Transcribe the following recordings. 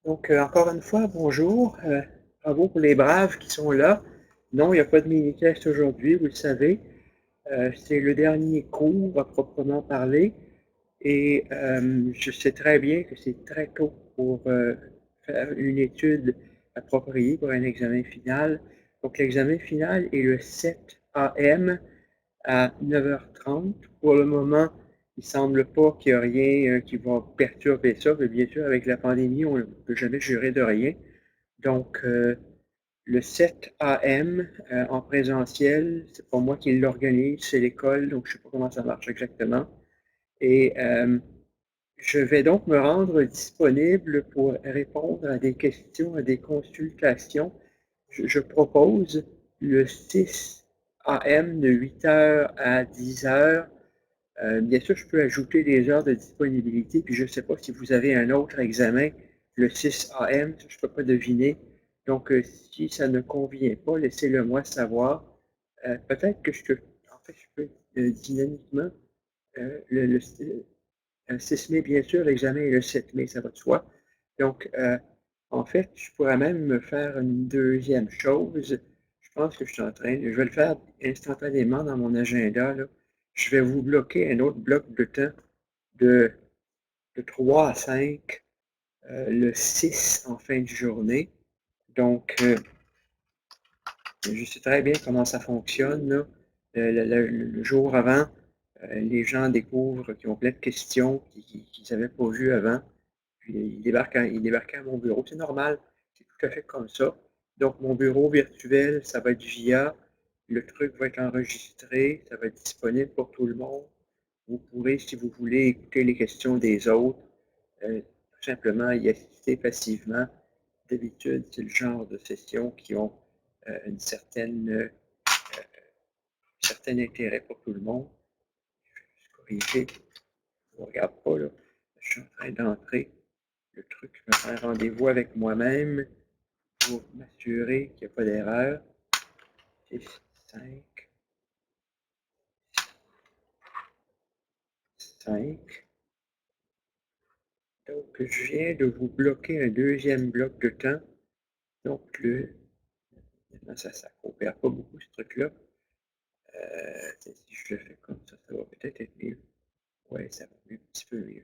Donc, encore une fois, bonjour. Bravo pour les braves qui sont là. Non, il n'y a pas de mini-test aujourd'hui, vous le savez. C'est le dernier cours à proprement parler. Et je sais très bien que c'est très tôt pour faire une étude appropriée pour un examen final. Donc, l'examen final est le 7 AM à 9h30. Pour le moment, il ne semble pas qu'il y ait rien qui va perturber ça, mais bien sûr, avec la pandémie, on ne peut jamais jurer de rien. Donc, le 7 AM en présentiel, c'est pas moi qui l'organise, c'est l'école, donc je ne sais pas comment ça marche exactement. Et je vais donc me rendre disponible pour répondre à des questions, à des consultations. Je propose le 6 AM de 8h à 10h. Bien sûr, je peux ajouter des heures de disponibilité, puis je ne sais pas si vous avez un autre examen le 6 AM, je ne peux pas deviner. Donc, si ça ne convient pas, laissez-le moi savoir. Peut-être que en fait, je peux dynamiquement, le 6 mai, bien sûr, l'examen est le 7 mai, ça va de soi. Donc, en fait, je pourrais même me faire une deuxième chose. Je pense que je vais le faire instantanément dans mon agenda, là. Je vais vous bloquer un autre bloc de temps de, de 3 à 5, le 6 en fin de journée. Donc, je sais très bien comment ça fonctionne, là. Le jour avant, les gens découvrent qu'ils ont plein de questions qu'ils n'avaient pas vues avant. Puis il débarquait à mon bureau. C'est normal, c'est tout à fait comme ça. Donc, mon bureau virtuel, ça va être via. Le truc va être enregistré, ça va être disponible pour tout le monde. Vous pourrez, si vous voulez, écouter les questions des autres, tout simplement y assister passivement. D'habitude, c'est le genre de sessions qui ont un certain intérêt pour tout le monde. Je vais juste corriger. Je ne regarde pas, là. Je suis en train d'entrer le truc. Je me fais un rendez-vous avec moi-même pour m'assurer qu'il n'y a pas d'erreur. 6, 5, 5. Donc, je viens de vous bloquer un deuxième bloc de temps. Donc, ça ne coopère pas beaucoup, ce truc-là. Si je le fais comme ça va peut-être être mieux. Ouais, ça va mieux, un petit peu mieux. Un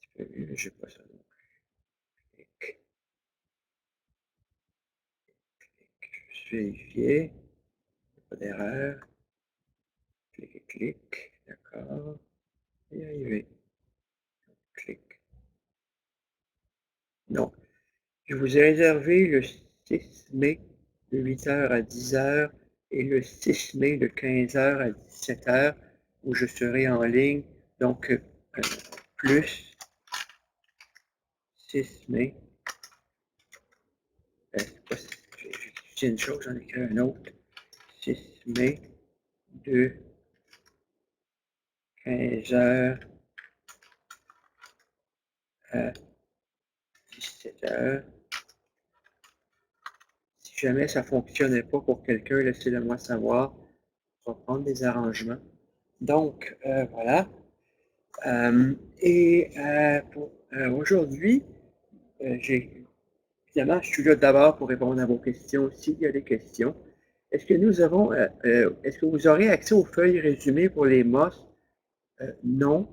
petit peu mieux, mais je n'ai pas ça non plus. Clic, clic. Je suis vérifié. Pas d'erreur. Clic, clic. D'accord. Y arriver. Clic. Non. Je vous ai réservé le 6 mai de 8h à 10h et le 6 mai de 15h à 17h où je serai en ligne. Donc, plus 6 mai. J'ai une chose, j'en écris un autre. 6 mai de 15h à 17h. Si jamais ça ne fonctionnait pas pour quelqu'un, laissez-le moi savoir. On va prendre des arrangements. Donc, voilà. Pour aujourd'hui, évidemment, je suis là d'abord pour répondre à vos questions s'il y a des questions. Est-ce que est-ce que vous aurez accès aux feuilles résumées pour les MOS? Non.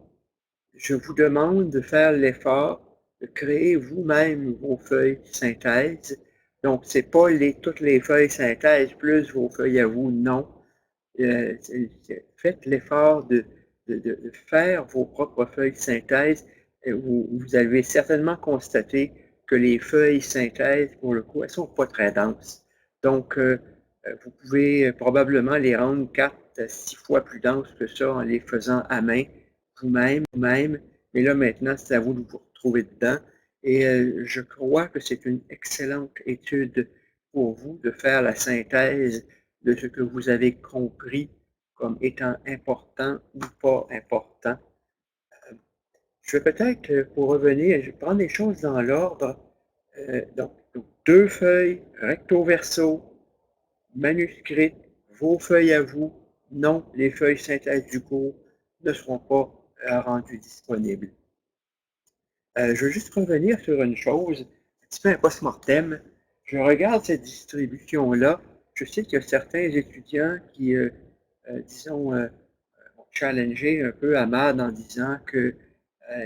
Je vous demande de faire l'effort de créer vous-même vos feuilles de synthèse. Donc, ce n'est pas toutes les feuilles synthèse plus vos feuilles à vous, non. Faites l'effort de faire vos propres feuilles de synthèse. Vous avez certainement constaté que les feuilles synthèse, pour le coup, elles ne sont pas très denses. Donc, vous pouvez probablement les rendre 4 à 6 fois plus denses que ça en les faisant à main, vous-même. Mais là, maintenant, c'est à vous de vous retrouver dedans. Et je crois que c'est une excellente étude pour vous de faire la synthèse de ce que vous avez compris comme étant important ou pas important. Je vais peut-être, pour revenir, je vais prendre les choses dans l'ordre. Donc, 2 feuilles, recto verso, manuscrites, vos feuilles à vous. Non, les feuilles synthèse du cours ne seront pas rendues disponibles. Je veux juste revenir sur une chose, un petit peu un post-mortem. Je regarde cette distribution-là. Je sais qu'il y a certains étudiants qui, disons, ont challengé un peu Ahmad en disant que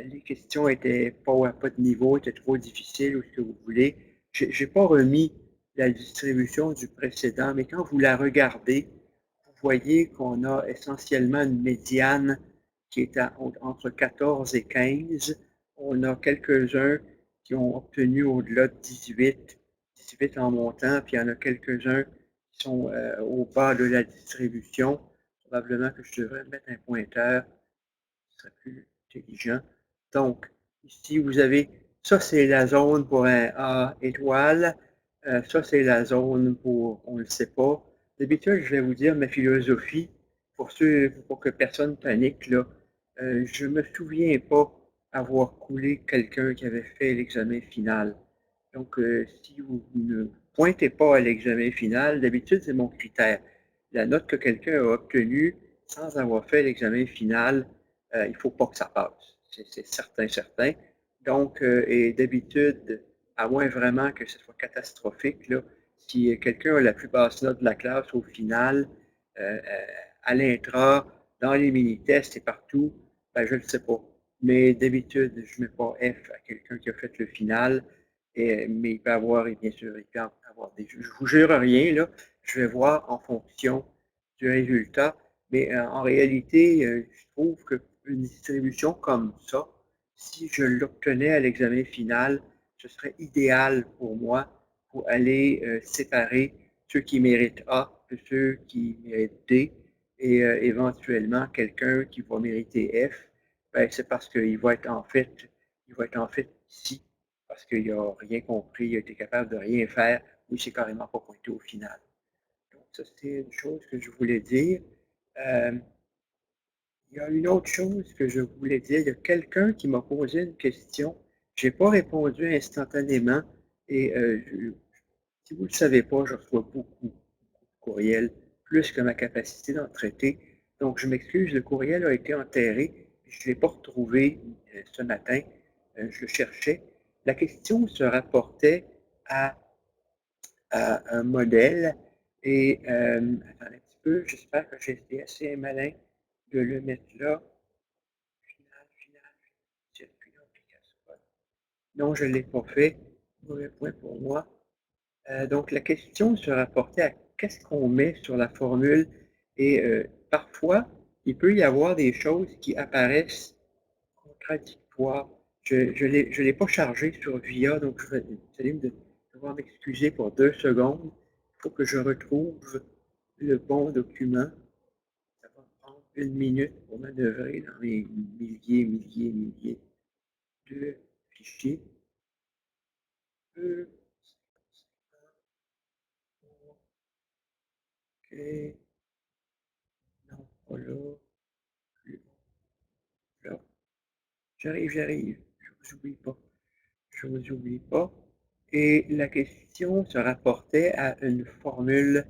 les questions étaient pas de niveau, étaient trop difficiles ou ce que vous voulez. Je n'ai pas remis la distribution du précédent, mais quand vous la regardez, vous voyez qu'on a essentiellement une médiane qui est entre 14 et 15. On a quelques-uns qui ont obtenu au-delà de 18, 18 en montant, puis il y en a quelques-uns qui sont au bas de la distribution. Probablement que je devrais mettre un pointeur, ce serait plus intelligent. Donc, ici, vous avez, ça c'est la zone pour un A étoile, ça c'est la zone pour, on ne le sait pas. D'habitude, je vais vous dire ma philosophie, pour que personne panique, là. Je ne me souviens pas avoir coulé quelqu'un qui avait fait l'examen final. Donc, si vous ne pointez pas à l'examen final, d'habitude, c'est mon critère. La note que quelqu'un a obtenue sans avoir fait l'examen final, il ne faut pas que ça passe. C'est certain, certain. Donc, et d'habitude, à moins vraiment que ce soit catastrophique, là, si quelqu'un a la plus basse note de la classe au final, à l'intra, dans les mini-tests et partout, ben, je ne le sais pas. Mais d'habitude, je ne mets pas F à quelqu'un qui a fait le final, mais il peut avoir, et bien sûr, il peut avoir des. Je ne vous jure rien, là. Je vais voir en fonction du résultat. Mais en réalité, je trouve qu'une distribution comme ça, si je l'obtenais à l'examen final, ce serait idéal pour moi pour aller séparer ceux qui méritent A de ceux qui méritent D et éventuellement quelqu'un qui va mériter F, ben, c'est parce qu'il va être en fait, ici parce qu'il n'a rien compris, il a été capable de rien faire ou il ne s'est carrément pas pointé au final. Donc ça, c'est une chose que je voulais dire. Euh, il y a une autre chose que je voulais dire. Il y a quelqu'un qui m'a posé une question. Je n'ai pas répondu instantanément et si vous ne le savez pas, je reçois beaucoup de courriels, plus que ma capacité d'en traiter. Donc, je m'excuse, le courriel a été enterré. Je ne l'ai pas retrouvé ce matin. Je le cherchais. La question se rapportait à, un modèle et, attendez un petit peu, j'espère que j'ai été assez malin de le mettre là. Non, je ne l'ai pas fait. Mauvais point pour moi. Donc, la question se rapportait à qu'est-ce qu'on met sur la formule et parfois, il peut y avoir des choses qui apparaissent contradictoires. Je ne l'ai pas chargé sur VIA, donc vous allez devoir m'excuser pour 2 secondes. Il faut que je retrouve le bon document. Ça va prendre 1 minute pour manœuvrer dans mes milliers de fichiers. OK. Non, pas là. Là. J'arrive. Je vous oublie pas. Je vous oublie pas. Et la question se rapportait à une formule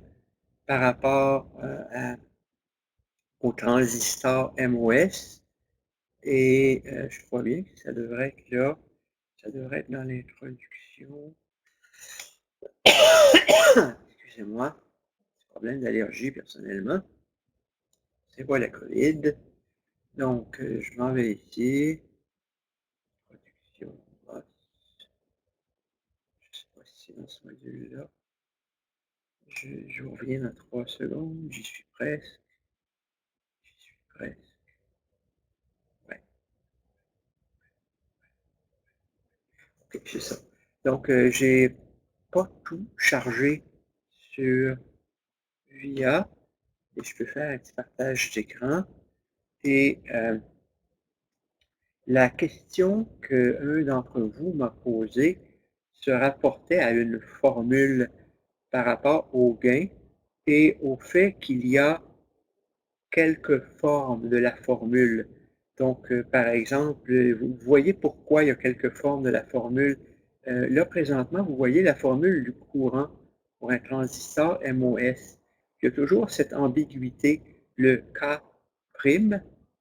par rapport au transistor MOS. Et je crois bien que ça devrait être là. Ça devrait être dans l'introduction. Excusez-moi. Problème d'allergie personnellement. C'est pas la COVID. Donc, je m'en vais ici. Production. Je ne sais pas si c'est dans ce module-là. Je reviens dans 3 secondes. J'y suis presque. Ouais. Ok, c'est ça. Donc, j'ai pas tout chargé sur VIA. Et je peux faire un petit partage d'écran. Et la question qu'un d'entre vous m'a posée se rapportait à une formule par rapport au gain et au fait qu'il y a quelques formes de la formule. Donc, par exemple, vous voyez pourquoi il y a quelques formes de la formule. Là, présentement, vous voyez la formule du courant pour un transistor MOS. Il y a toujours cette ambiguïté, le K',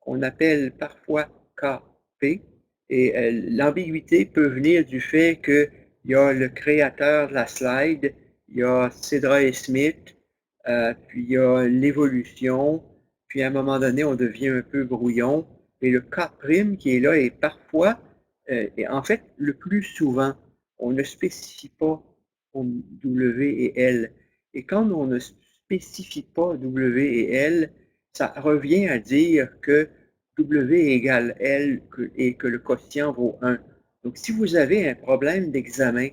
qu'on appelle parfois KP, Et l'ambiguïté peut venir du fait qu'il y a le créateur de la slide, il y a Cedra et Smith, puis il y a l'évolution, puis à un moment donné, on devient un peu brouillon. Et le K' qui est là est parfois, et en fait, le plus souvent, on ne spécifie pas W et L. Et quand on ne spécifie pas W et L, ça revient à dire que W égale L et que le quotient vaut 1. Donc, si vous avez un problème d'examen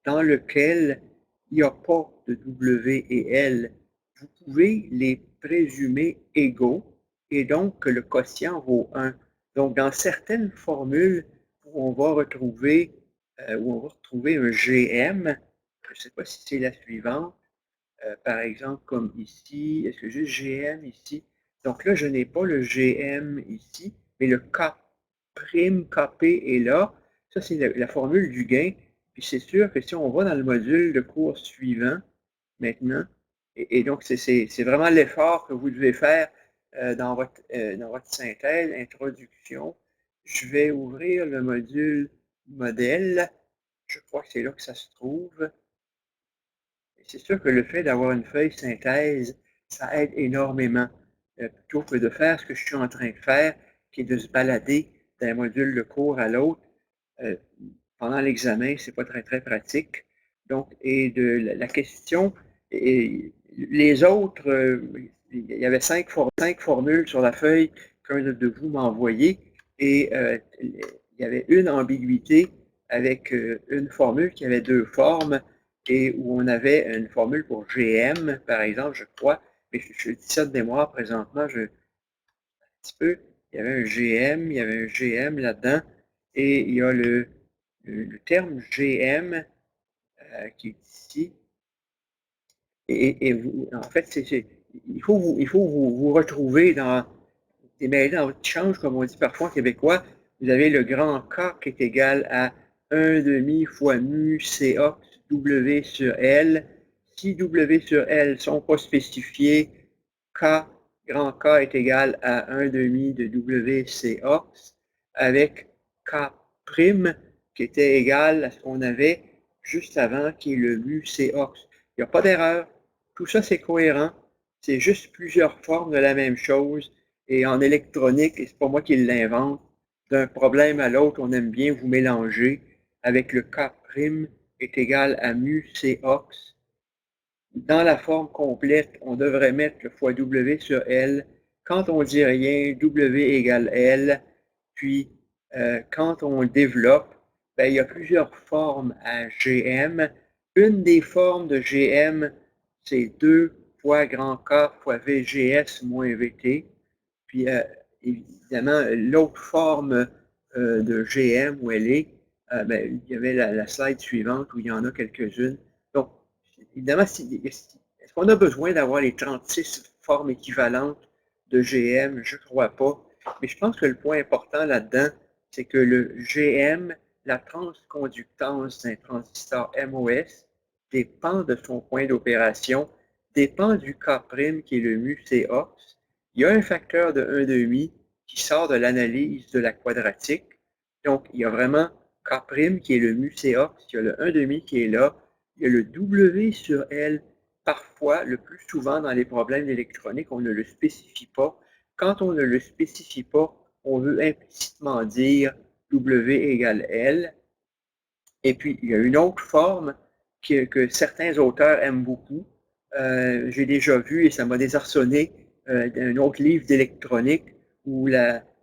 dans lequel il n'y a pas de W et L, vous pouvez les présumer égaux et donc que le quotient vaut 1. Donc, dans certaines formules où on va retrouver, un GM, je ne sais pas si c'est la suivante, par exemple comme ici, est-ce que j'ai GM ici? Donc là, je n'ai pas le GM ici, mais le K', KP est là. Ça, c'est la formule du gain. Puis c'est sûr que si on va dans le module de cours suivant, maintenant, et donc c'est vraiment l'effort que vous devez faire dans votre synthèse, introduction. Je vais ouvrir le module modèle. Je crois que c'est là que ça se trouve. C'est sûr que le fait d'avoir une feuille synthèse, ça aide énormément, plutôt que de faire ce que je suis en train de faire, qui est de se balader d'un module de cours à l'autre. Euh, Pendant l'examen, c'est pas très, très pratique. Donc, et de la question, et les autres, il y avait cinq formules sur la feuille qu'un de vous m'a envoyé, et il y avait une ambiguïté avec une formule qui avait deux formes, et où on avait une formule pour GM, par exemple, je crois, mais je dis ça de mémoire présentement, un petit peu, il y avait un GM, il y avait un GM là-dedans, et il y a le terme GM qui est ici, et vous, en fait, il faut vous retrouver démêler dans votre change, comme on dit parfois en québécois. Vous avez le grand K qui est égal à 1 demi fois mu CA W sur L. Si W sur L ne sont pas spécifiés, K, grand K est égal à 1 demi de WCA avec K' qui était égal à ce qu'on avait juste avant, qui est le mu CA. Il n'y a pas d'erreur. Tout ça, c'est cohérent. C'est juste plusieurs formes de la même chose. Et en électronique, et c'est pas moi qui l'invente, d'un problème à l'autre, on aime bien vous mélanger avec le K' est égal à mu Cox. Dans la forme complète, on devrait mettre le fois W sur L. Quand on dit rien, W égale L. Puis, quand on développe, ben, il y a plusieurs formes à GM. Une des formes de GM, c'est 2 fois grand K fois VGS moins VT. Puis, évidemment, l'autre forme de GM où elle est, ben, il y avait la slide suivante où il y en a quelques-unes. Donc, évidemment, est-ce qu'on a besoin d'avoir les 36 formes équivalentes de GM? Je ne crois pas. Mais je pense que le point important là-dedans, c'est que le GM, la transconductance d'un transistor MOS, dépend de son point d'opération, dépend du K' qui est le mu COX. Il y a un facteur de 1,5 qui sort de l'analyse de la quadratique. Donc, il y a vraiment K' qui est le mu COX, il y a le 1,5 qui est là, il y a le W sur L. Parfois, le plus souvent dans les problèmes d'électronique, on ne le spécifie pas. Quand on ne le spécifie pas, on veut implicitement dire W égale L. Et puis, il y a une autre forme que certains auteurs aiment beaucoup. J'ai déjà vu, et ça m'a désarçonné, un autre livre d'électronique où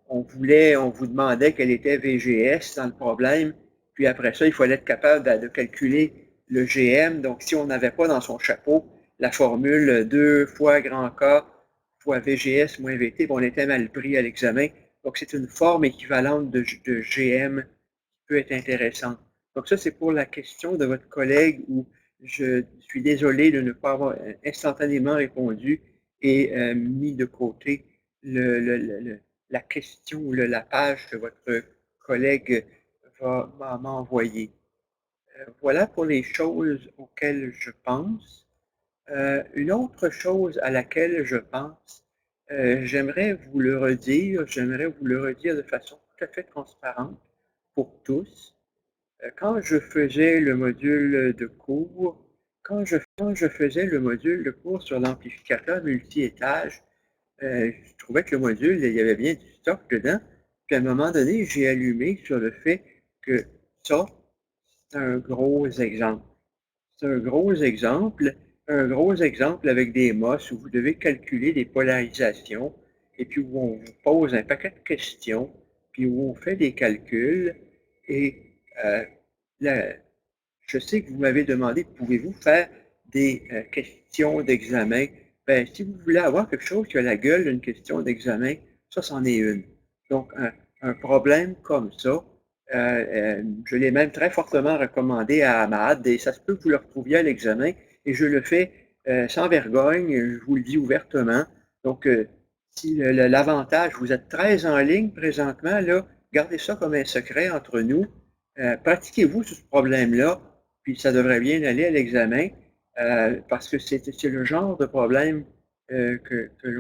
on vous demandait quel était VGS dans le problème, puis après ça, il fallait être capable de calculer le GM. Donc, si on n'avait pas dans son chapeau la formule 2 fois grand K fois VGS moins VT, on était mal pris à l'examen. Donc, c'est une forme équivalente de GM qui peut être intéressante. Donc ça, c'est pour la question de votre collègue où je suis désolé de ne pas avoir instantanément répondu et mis de côté la question ou la page que votre collègue va m'envoyer. Voilà pour les choses auxquelles je pense. Une autre chose à laquelle je pense, j'aimerais vous le redire de façon tout à fait transparente. pour tous. Quand je faisais le module de cours, quand je faisais le module de cours sur l'amplificateur multi-étage, je trouvais que le module, il y avait bien du stock dedans. Puis à un moment donné, j'ai allumé sur le fait que ça, c'est un gros exemple. C'est un gros exemple avec des MOS où vous devez calculer des polarisations et puis où on vous pose un paquet de questions, puis où on fait des calculs. Et je sais que vous m'avez demandé, pouvez-vous faire des questions d'examen? Ben, si vous voulez avoir quelque chose qui a la gueule d'une question d'examen, ça, c'en est une. Donc, un problème comme ça, je l'ai même très fortement recommandé à Ahmad et ça se peut que vous le retrouviez à l'examen et je le fais sans vergogne, je vous le dis ouvertement. Donc, si l'avantage, vous êtes 13 en ligne présentement, là, gardez ça comme un secret entre nous. Pratiquez-vous sur ce problème-là, puis ça devrait bien aller à l'examen, parce que c'est le genre de problème que je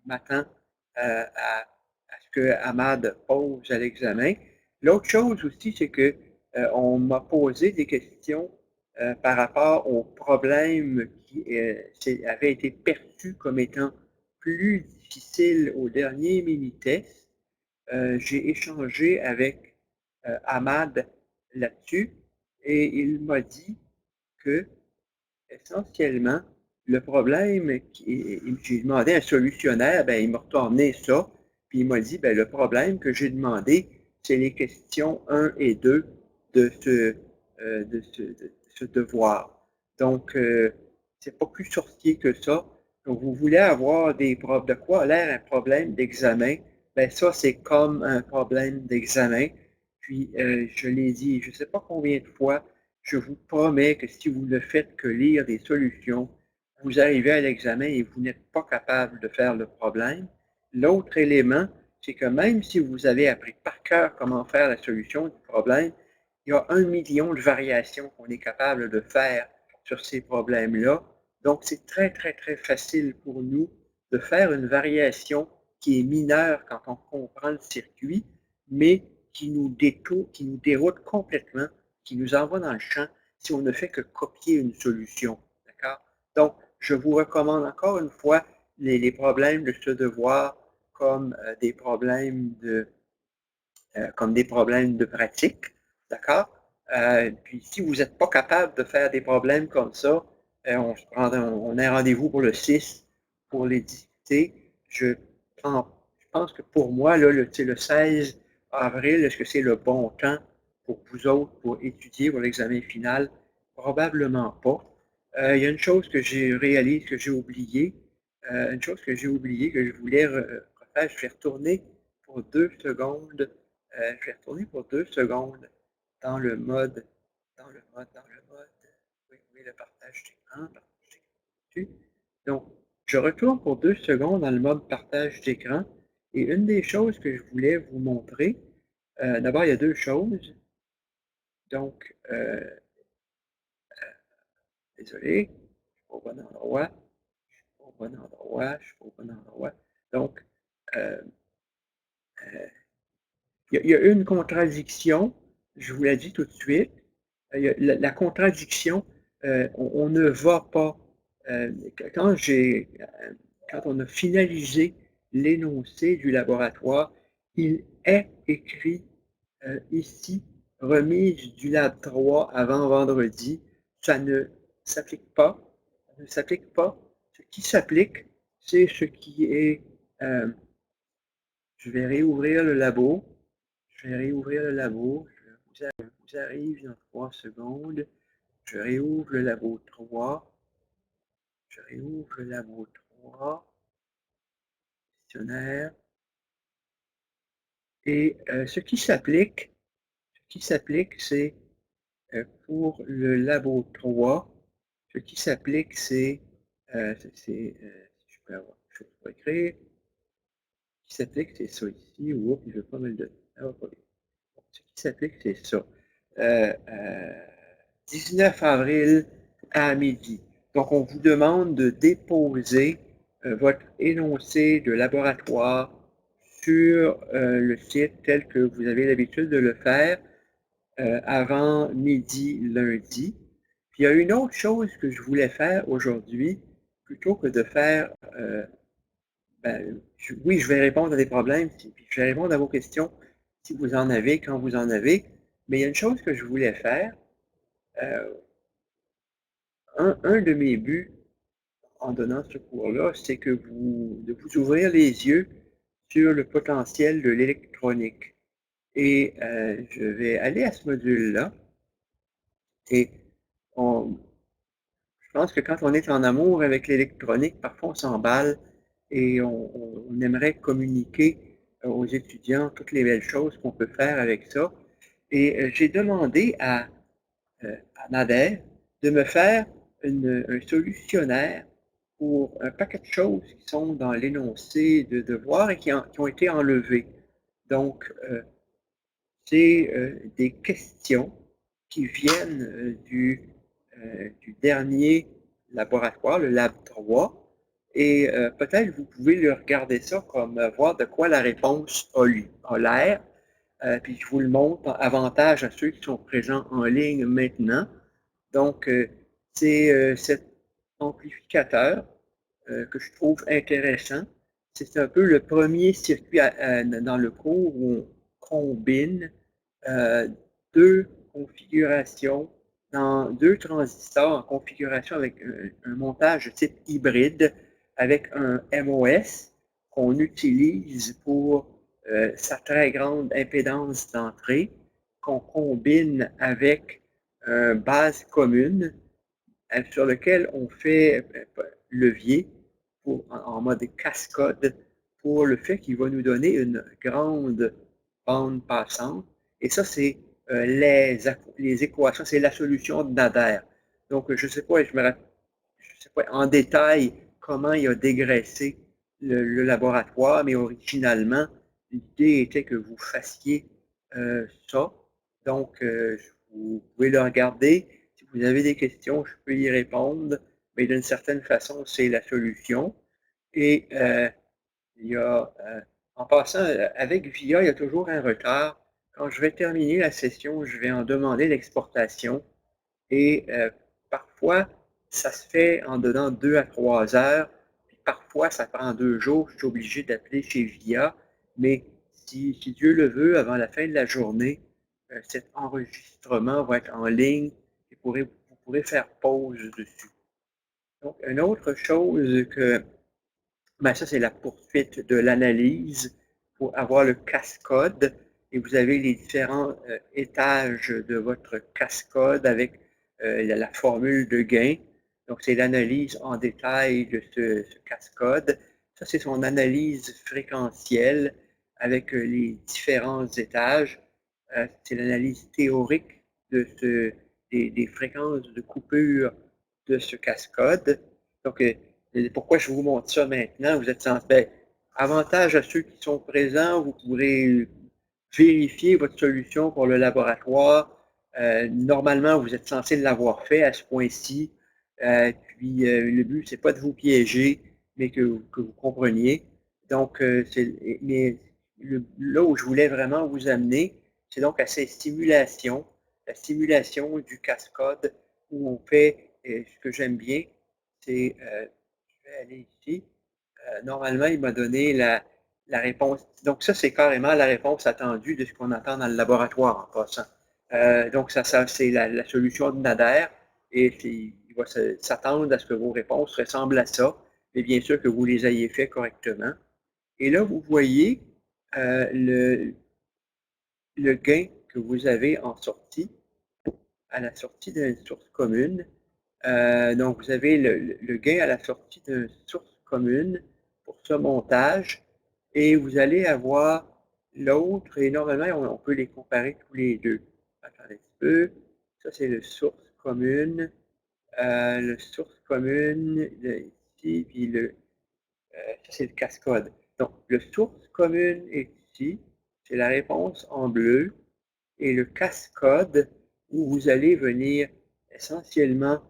m'attends à ce que Ahmad pose à l'examen. L'autre chose aussi, c'est que on m'a posé des questions par rapport aux problèmes qui avaient été perçus comme étant plus difficiles au dernier mini-test. J'ai échangé avec Ahmad là-dessus et il m'a dit que essentiellement, le problème, j'ai demandé à un solutionnaire, ben, il m'a retourné ça, puis il m'a dit, ben, le problème que j'ai demandé, c'est les questions 1 et 2 de ce devoir. Donc, c'est pas plus sorcier que ça. Donc, vous voulez avoir des preuves de quoi a l'air un problème d'examen, ben ça, c'est comme un problème d'examen. Puis, je l'ai dit, je ne sais pas combien de fois, je vous promets que si vous ne faites que lire des solutions, vous arrivez à l'examen et vous n'êtes pas capable de faire le problème. L'autre élément, c'est que même si vous avez appris par cœur comment faire la solution du problème, il y a 1 million de variations qu'on est capable de faire sur ces problèmes-là. Donc, c'est très, très, très facile pour nous de faire une variation qui est mineure quand on comprend le circuit, mais qui nous déroute complètement, qui nous envoie dans le champ si on ne fait que copier une solution. D'accord? Donc, je vous recommande encore une fois les problèmes de ce devoir comme des problèmes de pratique. D'accord? Puis si vous n'êtes pas capable de faire des problèmes comme ça, on a un rendez-vous pour le 6 pour les discuter. Je pense que pour moi, là, le 16 avril, est-ce que c'est le bon temps pour vous autres pour étudier pour l'examen final? Probablement pas. Il y a une chose que j'ai réalisé, que j'ai oublié, une chose que j'ai oublié, que je voulais refaire, je vais retourner pour 2 secondes. Je vais retourner pour 2 secondes dans le mode, oui, oui, le partage d'écran. Donc, je retourne pour 2 secondes dans le mode partage d'écran. Et une des choses que je voulais vous montrer, d'abord, il y a 2 choses. Donc, désolé, je ne suis pas au bon endroit. Je suis pas au bon endroit. Je suis pas au bon endroit. Donc, euh, euh, il y a une contradiction, je vous l'ai dit tout de suite. La contradiction, on ne va pas. euh, quand, quand on a finalisé l'énoncé du laboratoire, il est écrit ici, remise du lab 3 avant vendredi. Ça ne s'applique pas. Ça ne s'applique pas. Ce qui s'applique, c'est ce qui est. Je vais réouvrir le labo. Je vais réouvrir le labo. Je vous arrive dans 3 secondes. Je réouvre le labo 3. Je réouvre le labo 3. Questionnaire. Et ce qui s'applique, c'est pour le labo 3, ce qui s'applique, c'est, si je peux avoir quelque chose pour écrire, ce qui s'applique, c'est ça ici. Oups, je ne veux pas me le donner. Ce qui s'applique, c'est ça. 19 avril à midi. Donc, on vous demande de déposer votre énoncé de laboratoire sur le site tel que vous avez l'habitude de le faire avant midi lundi. Puis il y a une autre chose que je voulais faire aujourd'hui, plutôt que de faire, oui, je vais répondre à des problèmes, puis je vais répondre à vos questions si vous en avez, quand vous en avez, mais il y a une chose que je voulais faire. Euh, un de mes buts en donnant ce cours-là, c'est de vous ouvrir les yeux sur le potentiel de l'électronique. Et je vais aller à ce module-là. Et je pense que quand on est en amour avec l'électronique, parfois on s'emballe et on aimerait communiquer aux étudiants toutes les belles choses qu'on peut faire avec ça. Et j'ai demandé à Nader de me faire un solutionnaire pour un paquet de choses qui sont dans l'énoncé de devoir et qui ont été enlevées. Donc, c'est des questions qui viennent du dernier laboratoire, le Lab 3, et peut-être vous pouvez le regarder ça comme voir de quoi la réponse a l'air. Puis je vous le montre, avantage à ceux qui sont présents en ligne maintenant. Donc, c'est cet amplificateur que je trouve intéressant. C'est un peu le premier circuit dans le cours où on combine deux configurations dans deux transistors en configuration avec un montage de type hybride avec un MOS qu'on utilise pour sa très grande impédance d'entrée, qu'on combine avec une base commune sur lequel on fait levier en mode cascade pour le fait qu'il va nous donner une grande bande passante. Et ça, c'est les équations, c'est la solution de Nader. Donc, je ne sais pas, je sais pas en détail comment il a dégraissé le laboratoire, mais originalement, l'idée était que vous fassiez ça. Donc, vous pouvez le regarder. Si vous avez des questions, je peux y répondre, mais d'une certaine façon, c'est la solution. Et il y a, en passant, avec VIA, il y a toujours un retard. Quand je vais terminer la session, je vais en demander l'exportation. Et parfois, ça se fait en donnant 2 à 3 heures. Puis parfois, ça prend 2 jours. Je suis obligé d'appeler chez VIA. Mais si Dieu le veut, avant la fin de la journée, cet enregistrement va être en ligne et vous pourrez faire pause dessus. Donc, une autre chose ça c'est la poursuite de l'analyse pour avoir le cascode et vous avez les différents étages de votre cascode avec la formule de gain. Donc, c'est l'analyse en détail de ce cascode. Ça, c'est son analyse fréquentielle avec les différents étages. C'est l'analyse théorique des fréquences de coupure de ce cascode. Donc, pourquoi je vous montre ça maintenant? Vous êtes censé, avantage à ceux qui sont présents, vous pourrez vérifier votre solution pour le laboratoire. Normalement, vous êtes censé l'avoir fait à ce point-ci. Puis, le but, c'est pas de vous piéger, mais que vous compreniez. Donc, là où je voulais vraiment vous amener, c'est donc à ces simulations, la simulation du cascode où on fait, ce que j'aime bien, c'est, je vais aller ici. Normalement, il m'a donné la réponse. Donc, ça, c'est carrément la réponse attendue de ce qu'on attend dans le laboratoire en passant. Donc, ça c'est la solution de Nader et il va s'attendre à ce que vos réponses ressemblent à ça, mais bien sûr que vous les ayez fait correctement. Et là, vous voyez le gain que vous avez en sortie, à la sortie d'une source commune. Donc, vous avez le gain à la sortie d'une source commune pour ce montage et vous allez avoir l'autre et normalement, on peut les comparer tous les deux. Attendez un petit peu. Ça, c'est le source commune. Le source commune, ici, puis ça, c'est le cascode. Donc, le source commune est ici. C'est la réponse en bleu. Et le cascode, où vous allez venir essentiellement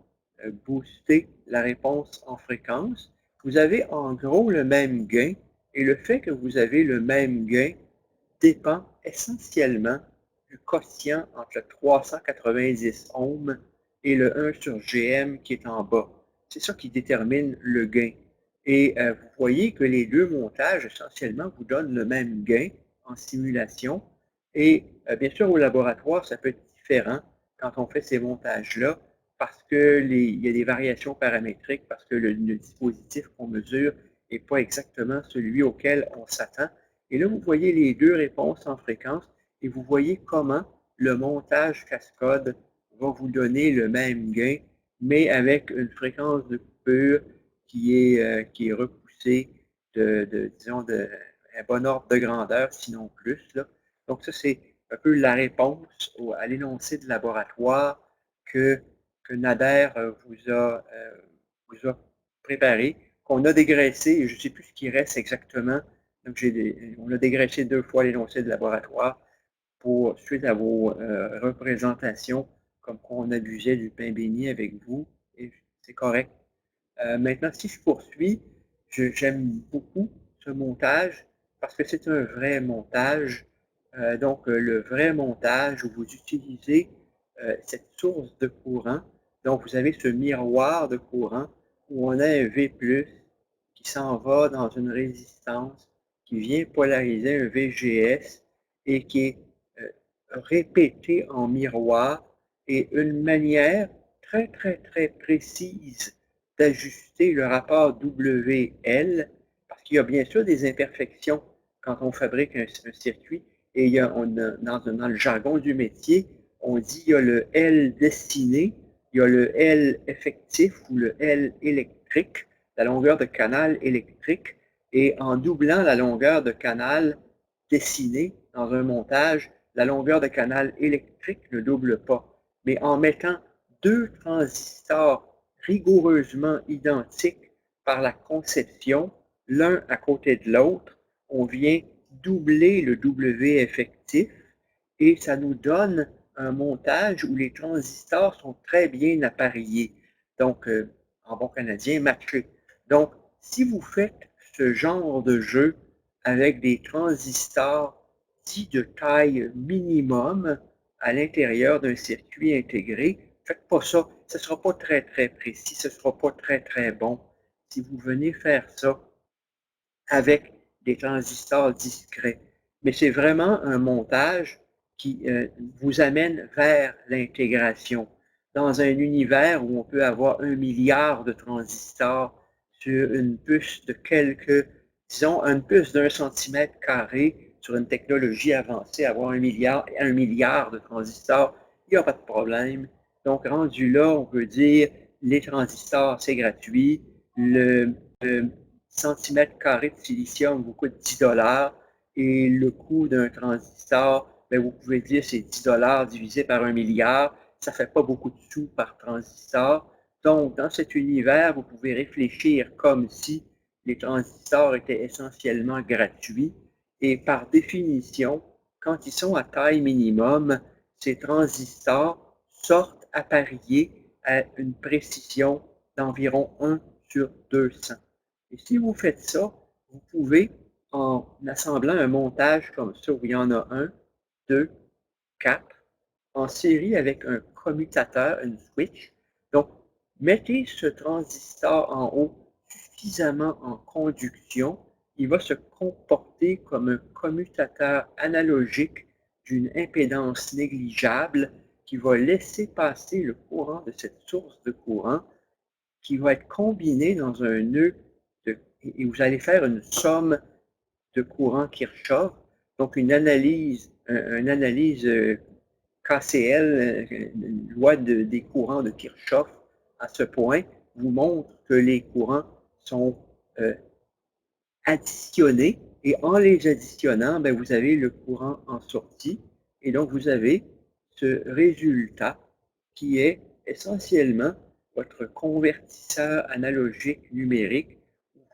booster la réponse en fréquence. Vous avez en gros le même gain, Et le fait que vous avez le même gain dépend essentiellement du quotient entre le 390 ohms et le 1 sur GM qui est en bas. C'est ça qui détermine le gain. Et vous voyez que les deux montages, essentiellement, vous donnent le même gain en simulation. Et bien sûr, au laboratoire, ça peut être différent quand on fait ces montages-là, parce qu'il y a des variations paramétriques, parce que le dispositif qu'on mesure n'est pas exactement celui auquel on s'attend. Et là, vous voyez les deux réponses en fréquence et vous voyez comment le montage cascade va vous donner le même gain, mais avec une fréquence de coupure qui est repoussée disons, un bon ordre de grandeur, sinon plus. Là. Donc ça, c'est un peu la réponse à l'énoncé de laboratoire que Nader vous a préparé, qu'on a dégraissé, et je ne sais plus ce qui reste exactement. Donc, on a dégraissé 2 fois l'énoncé de laboratoire suite à vos représentations, comme quoi on abusait du pain béni avec vous, et c'est correct. Maintenant, si je poursuis, j'aime beaucoup ce montage parce que c'est un vrai montage. Donc, le vrai montage où vous utilisez cette source de courant. Donc, vous avez ce miroir de courant où on a un V+, qui s'en va dans une résistance, qui vient polariser un VGS et qui est répété en miroir et une manière très, très, très précise d'ajuster le rapport WL, parce qu'il y a bien sûr des imperfections quand on fabrique un circuit, et dans le jargon du métier, on dit qu'il y a le L destiné, il y a le L effectif ou le L électrique, la longueur de canal électrique, et en doublant la longueur de canal dessinée dans un montage, la longueur de canal électrique ne double pas. Mais en mettant deux transistors rigoureusement identiques par la conception, l'un à côté de l'autre, on vient doubler le W effectif et ça nous donne un montage où les transistors sont très bien appareillés. Donc, en bon canadien, matchés. Donc, si vous faites ce genre de jeu avec des transistors dits de taille minimum à l'intérieur d'un circuit intégré, faites pas ça. Ce ne sera pas très, très précis. Ce ne sera pas très, très bon. Si vous venez faire ça avec des transistors discrets. Mais c'est vraiment un montage qui vous amène vers l'intégration. Dans un univers où on peut avoir 1 milliard de transistors sur une puce de disons, une puce d'1 centimètre carré sur une technologie avancée, avoir 1 milliard de transistors, il n'y a pas de problème. Donc, rendu là, on peut dire, les transistors, c'est gratuit. Le centimètre carré de silicium vous coûte 10 et le coût d'un transistor, bien, vous pouvez dire c'est 10 divisé par 1 milliard, ça ne fait pas beaucoup de sous par transistor. Donc, dans cet univers, vous pouvez réfléchir comme si les transistors étaient essentiellement gratuits et par définition, quand ils sont à taille minimum, ces transistors sortent appareillés à une précision d'environ 1 sur 200. Et si vous faites ça, vous pouvez, en assemblant un montage comme ça, où il y en a 1, 2, 4, en série avec un commutateur, une switch. Donc, mettez ce transistor en haut suffisamment en conduction, il va se comporter comme un commutateur analogique d'une impédance négligeable qui va laisser passer le courant de cette source de courant qui va être combiné dans un nœud et vous allez faire une somme de courant Kirchhoff, donc une analyse KCL, une loi des courants de Kirchhoff à ce point, vous montre que les courants sont additionnés et en les additionnant, bien, vous avez le courant en sortie et donc vous avez ce résultat qui est essentiellement votre convertisseur analogique numérique.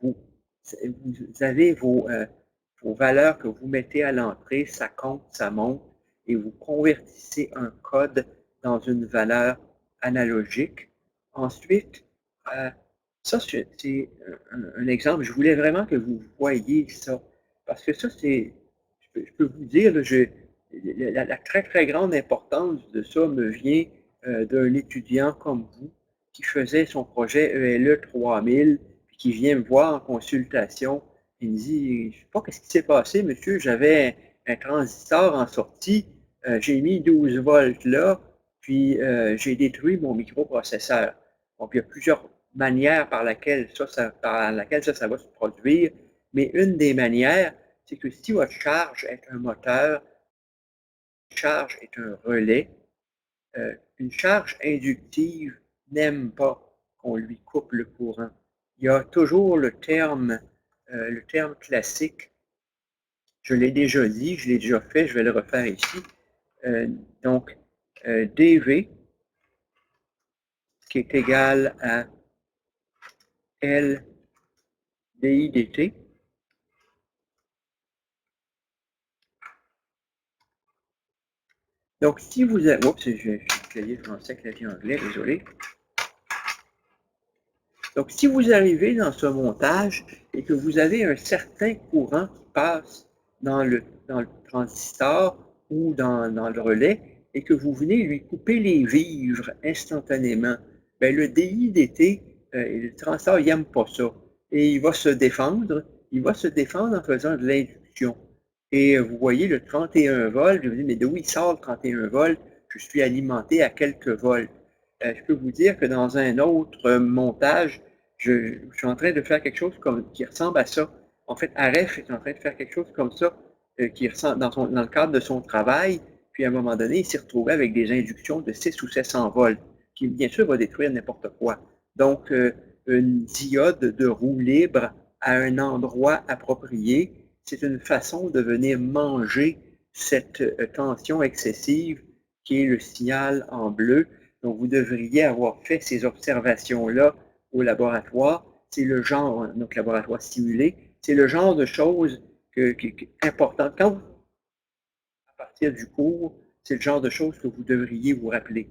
Vous avez vos valeurs que vous mettez à l'entrée, ça compte, ça monte, et vous convertissez un code dans une valeur analogique. Ensuite, Ça, c'est un exemple. Je voulais vraiment que vous voyiez ça. Parce que ça, je peux vous dire, là, la très, très grande importance de ça me vient d'un étudiant comme vous qui faisait son projet ELE 3000, puis qui vient me voir en consultation. Il me dit, je ne sais pas ce qui s'est passé, monsieur, j'avais un transistor en sortie, j'ai mis 12 volts là, puis j'ai détruit mon microprocesseur. Donc, il y a plusieurs manières par laquelle ça va se produire, mais une des manières, c'est que si votre charge est un moteur, charge est un relais, une charge inductive n'aime pas qu'on lui coupe le courant. Il y a toujours le terme classique, je l'ai déjà dit, je l'ai déjà fait, je vais le refaire ici. Donc, dV, qui est égal à L dI dt. Donc, si vous avez... Oups, j'ai clavier français, clavier anglais, désolé. Donc, si vous arrivez dans ce montage et que vous avez un certain courant qui passe dans le transistor ou dans le relais et que vous venez lui couper les vivres instantanément, bien, le DI dt, le transistor, il n'aime pas ça. Et il va se défendre. Il va se défendre en faisant de l'induction. Et vous voyez le 31 volts, je vous dis, mais d'où il sort le 31 volts? Je suis alimenté à quelques volts. Je peux vous dire que dans un autre montage, je suis en train de faire quelque chose qui ressemble à ça. En fait, Aref est en train de faire quelque chose comme ça, qui ressemble dans le cadre de son travail. Puis à un moment donné, il s'est retrouvé avec des inductions de 6 ou 700 volts, qui bien sûr va détruire n'importe quoi. Donc, une diode de roue libre à un endroit approprié, c'est une façon de venir manger cette tension excessive qui est le signal en bleu. Donc, vous devriez avoir fait ces observations-là au laboratoire. C'est le genre, donc laboratoire simulé, c'est le genre de choses qui est importante. Quand vous, à partir du cours, c'est le genre de choses que vous devriez vous rappeler.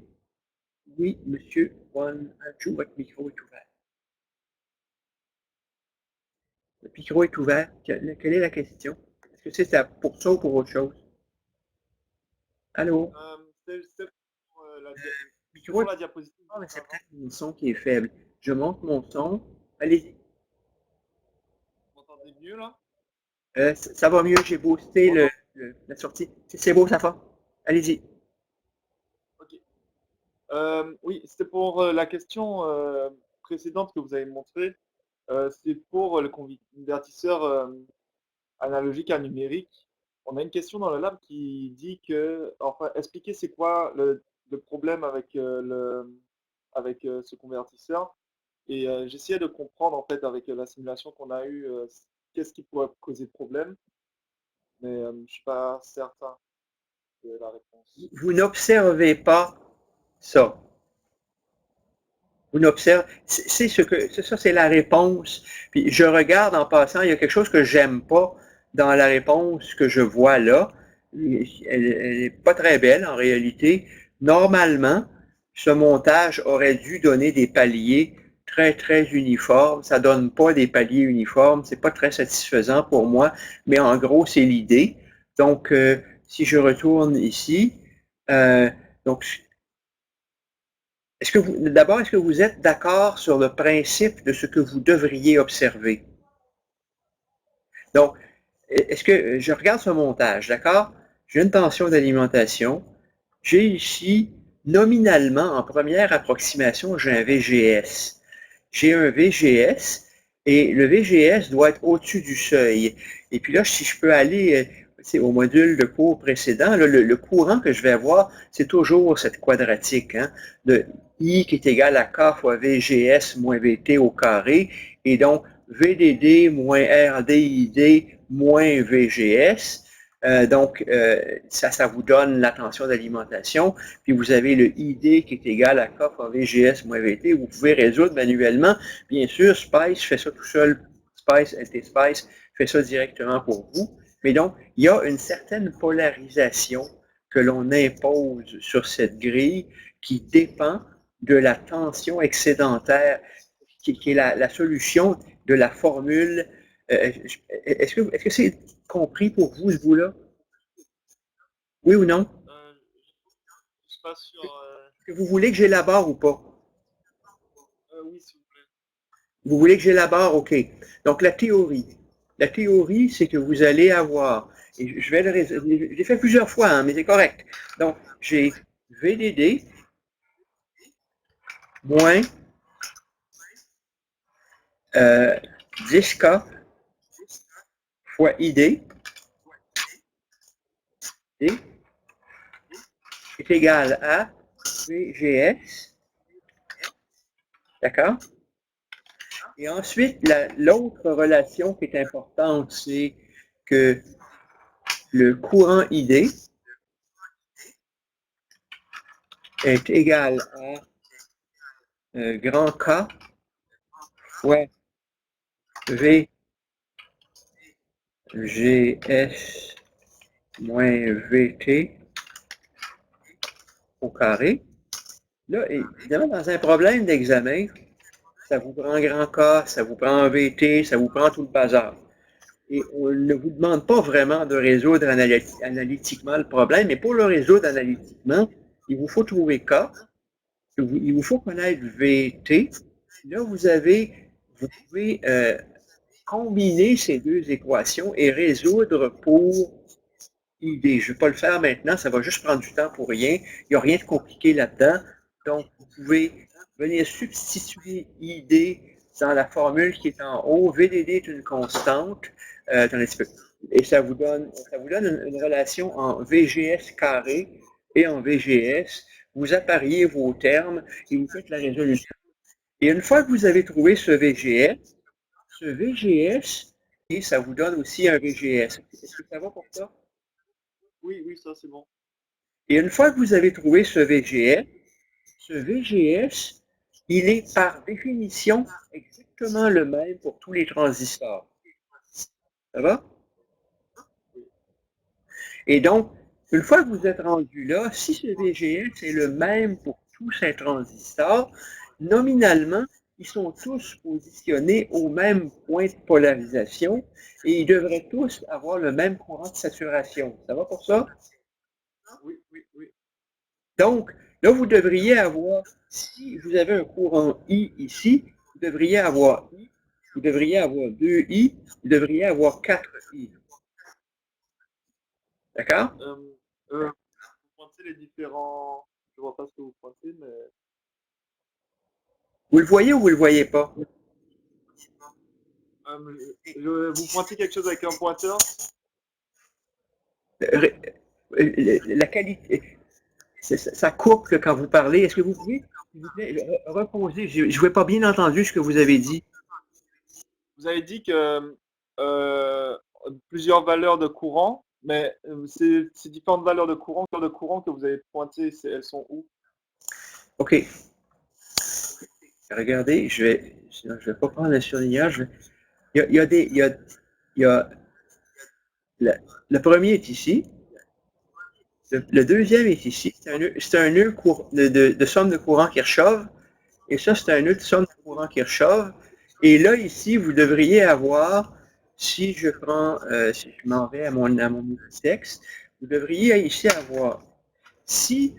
Oui, monsieur Juan Anjou, votre micro est ouvert. Le micro est ouvert. Quelle est la question? Est-ce que c'est pour ça ou pour autre chose? Allô? C'est pour Micro la diapositive. mais c'est peut-être mon son qui est faible. Je monte mon son. Allez-y. Vous m'entendez mieux là? Ça va mieux, j'ai boosté la sortie. C'est beau, ça va? Allez-y. Ok. Oui, c'était pour la question précédente que vous avez montrée. C'est pour le convertisseur analogique à numérique. On a une question dans le lab qui dit que, enfin, expliquez c'est quoi le problème avec, avec ce convertisseur. Et j'essayais de comprendre en fait avec la simulation qu'on a eue, qu'est-ce qui pourrait causer problème, mais je ne suis pas certain de la réponse. Vous n'observez pas ça. Vous n'observez, ça c'est la réponse. Puis je regarde en passant, il y a quelque chose que j'aime pas dans la réponse que je vois là. Elle n'est pas très belle en réalité. Normalement, ce montage aurait dû donner des paliers très, très uniformes. Ça donne pas des paliers uniformes. C'est pas très satisfaisant pour moi, mais en gros, c'est l'idée. Donc, si je retourne ici, donc, d'abord, est-ce que vous êtes d'accord sur le principe de ce que vous devriez observer? Donc, est-ce que je regarde ce montage, d'accord? J'ai une tension d'alimentation. J'ai ici, nominalement, en première approximation, j'ai un VGS. J'ai un VGS et le VGS doit être au-dessus du seuil. Et puis là, si je peux aller au module de cours précédent, là, le courant que je vais avoir, c'est toujours cette quadratique, hein, de I qui est égal à K fois VGS moins VT au carré. Et donc, VDD moins RDID moins VGS. Donc, ça vous donne la tension d'alimentation. Puis vous avez le ID qui est égal à K fois VGS moins VT. Vous pouvez résoudre manuellement. Bien sûr, Spice fait ça tout seul. Spice, LT Spice fait ça directement pour vous. Mais donc, il y a une certaine polarisation que l'on impose sur cette grille qui dépend de la tension excédentaire. qui est la solution de la formule. Est-ce que c'est compris pour vous, ce bout-là? Oui ou non? Je suis pas sûr. Est-ce que vous voulez que j'élabore ou pas? Oui, s'il vous plaît. Vous voulez que j'élabore? OK. Donc, la théorie. La théorie, c'est que vous allez avoir, et je vais le résumer, je l'ai fait plusieurs fois, hein, mais c'est correct. Donc, j'ai VDD moins 10K fois ID est égal à VGS. D'accord? Et ensuite, l'autre relation qui est importante, c'est que le courant ID est égal à grand K fois VGS moins VT au carré. Là, évidemment, dans un problème d'examen, ça vous prend grand K, ça vous prend VT, ça vous prend tout le bazar. Et on ne vous demande pas vraiment de résoudre analytiquement le problème, mais pour le résoudre analytiquement, il vous faut trouver K, il vous faut connaître VT. Là, vous pouvez combiner ces deux équations et résoudre pour ID. Je ne vais pas le faire maintenant, ça va juste prendre du temps pour rien. Il n'y a rien de compliqué là-dedans. Donc, vous pouvez venir substituer ID dans la formule qui est en haut. VDD est une constante. Et ça vous donne une relation en VGS carré et en VGS. Vous appariez vos termes et vous faites la résolution. Et une fois que vous avez trouvé ce VGS, et ça vous donne aussi un VGS. Est-ce que ça va pour ça? Oui, oui, ça c'est bon. Et une fois que vous avez trouvé ce VGS, il est par définition exactement le même pour tous les transistors. Ça va? Et donc, une fois que vous êtes rendu là, si ce VGS est le même pour tous ces transistors, nominalement, ils sont tous positionnés au même point de polarisation et ils devraient tous avoir le même courant de saturation. Ça va pour ça? Oui, oui, oui. Donc, là, vous devriez avoir, si vous avez un courant I ici, vous devriez avoir I, vous devriez avoir 2 I, vous devriez avoir 4 I. D'accord? Vous pointez les différents. Je vois pas ce que vous pointez, mais. Vous le voyez ou vous ne le voyez pas? Vous pointez quelque chose avec un pointeur? La qualité, ça coupe quand vous parlez. Est-ce que vous pouvez, s'il vous plaît, reposer? Je n'ai pas bien entendu ce que vous avez dit. Vous avez dit que plusieurs valeurs de courant, mais ces différentes valeurs de courant que vous avez pointées, elles sont où? OK. Regardez, sinon je vais pas prendre le surlignage. Il y a le premier est ici. Le deuxième est ici. C'est un nœud de somme de courant Kirchhoff. Et ça, c'est un nœud de somme de courant Kirchhoff. Et là, ici, vous devriez avoir, si je m'en vais à mon outil texte, vous devriez ici avoir, si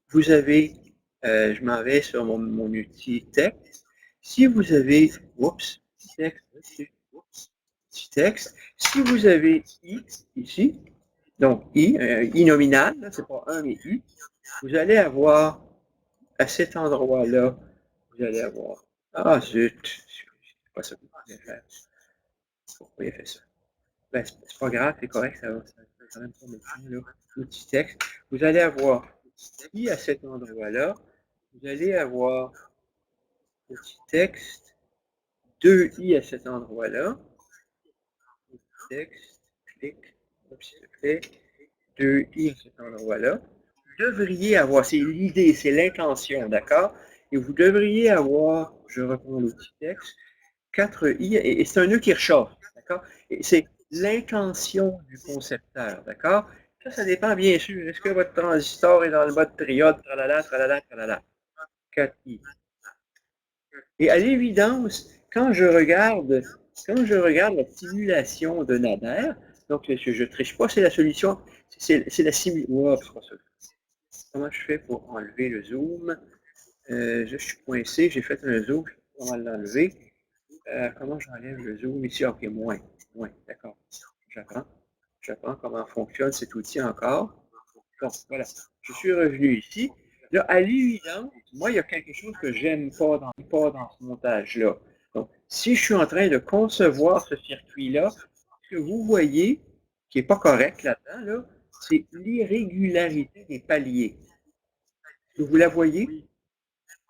vous avez, je m'en vais sur mon outil texte, si vous avez, texte, si vous avez I ici, donc I nominal, c'est pas 1 mais I, vous allez avoir à cet endroit-là, vous allez avoir, ah zut, c'est pas ça que vous pouvez faire. Pourquoi il a fait ça? Ben, c'est pas grave, c'est correct, ça va quand même pas méchant, là. Outil texte, vous allez avoir I à cet endroit-là, vous allez avoir outil texte, 2I à cet endroit-là, outil texte, clic, s'il te plaît, 2I à cet endroit-là. Vous devriez avoir, c'est l'idée, c'est l'intention, d'accord? Et vous devriez avoir, je reprends l'outil texte, 4i, et c'est un nœud Kirchhoff, d'accord? Et c'est l'intention du concepteur, d'accord? Ça dépend bien sûr. Est-ce que votre transistor est dans le mode triode, tralala, tralala, tralala? 4i. Et à l'évidence, quand je regarde la simulation de Nader, donc je triche pas, c'est la solution, c'est la simulation. c'est pas ça. Comment je fais pour enlever le zoom? Je suis coincé, j'ai fait un zoom, je sais pas comment l'enlever. Comment j'enlève le zoom ici? Ok, moins, d'accord. J'apprends. J'apprends comment fonctionne cet outil encore. Donc, voilà. Je suis revenu ici. Là, à l'évidence, moi, il y a quelque chose que j'aime pas dans ce montage-là. Donc, si je suis en train de concevoir ce circuit-là, ce que vous voyez, qui n'est pas correct là-dedans, là, c'est l'irrégularité des paliers. Vous la voyez? Oui,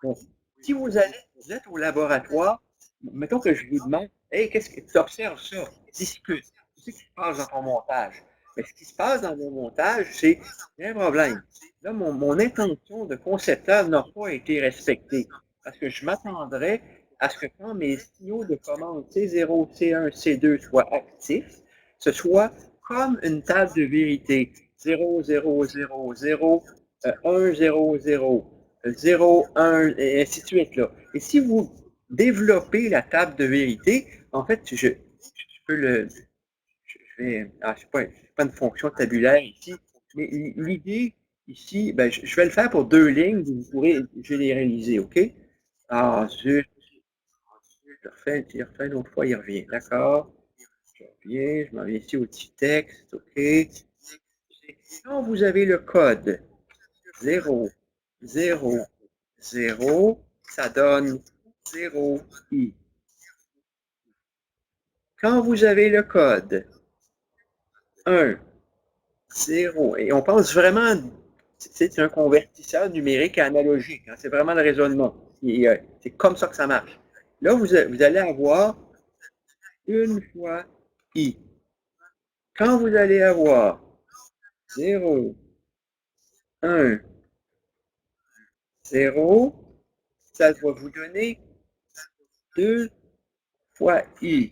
Bon. Si vous êtes au laboratoire, mettons que je vous demande, hey, qu'est-ce que tu observes ça? Discute. Qu'est-ce qui se passe dans ton montage? Mais ce qui se passe dans mon montage, c'est il y a un problème. Là, mon intention de concepteur n'a pas été respectée. Parce que je m'attendrais à ce que quand mes signaux de commande C0, C1, C2 soient actifs, ce soit comme une table de vérité. 0, 0, 0, 0, 1, 0, 0. 0, 1, et ainsi de suite. Là. Et si vous développez la table de vérité, en fait, je peux le. Je vais. Ah, c'est pas une fonction tabulaire ici, mais l'idée ici, ben, je vais le faire pour deux lignes, vous pourrez généraliser, OK? Ah, zut, je refais une autre fois, il revient. D'accord? Je reviens, je m'en viens ici au petit texte, OK? Quand vous avez le code 0, 0, 0, ça donne 0i. Quand vous avez le code 1, 0, et on pense vraiment, c'est un convertisseur numérique analogique, hein, c'est vraiment le raisonnement. C'est comme ça que ça marche. Là, vous allez avoir une fois i. Quand vous allez avoir 0, 1, 0, ça va vous donner 2 fois i.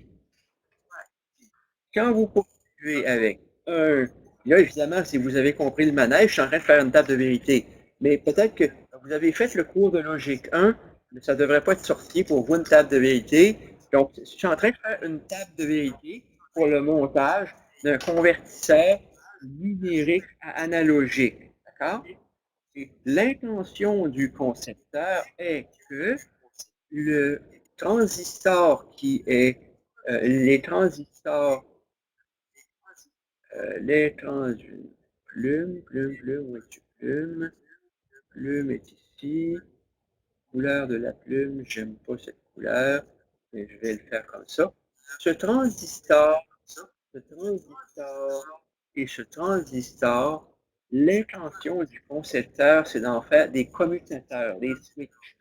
Quand vous poursuivez avec 1, là, évidemment, si vous avez compris le manège, je suis en train de faire une table de vérité. Mais peut-être que vous avez fait le cours de logique 1, mais ça ne devrait pas être sorti pour vous une table de vérité. Donc, je suis en train de faire une table de vérité pour le montage d'un convertisseur numérique à analogique. D'accord? Et l'intention du concepteur est que le transistor qui est les transistors les transduits. Plume, où est-tu plume? Plume est ici. Couleur de la plume, j'aime pas cette couleur, mais je vais le faire comme ça. Ce transistor, et ce transistor, l'intention du concepteur, c'est d'en faire des commutateurs, des switches,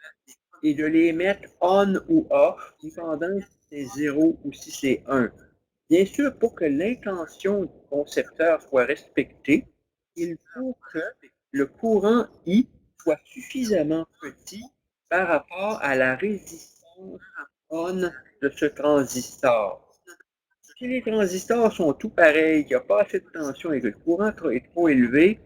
et de les mettre on ou off, dépendant si c'est 0 ou si c'est 1. Bien sûr, pour que l'intention du concepteur soit respectée, il faut que le courant I soit suffisamment petit par rapport à la résistance on de ce transistor. Si les transistors sont tout pareils, qu'il n'y a pas assez de tension et que le courant est trop élevé,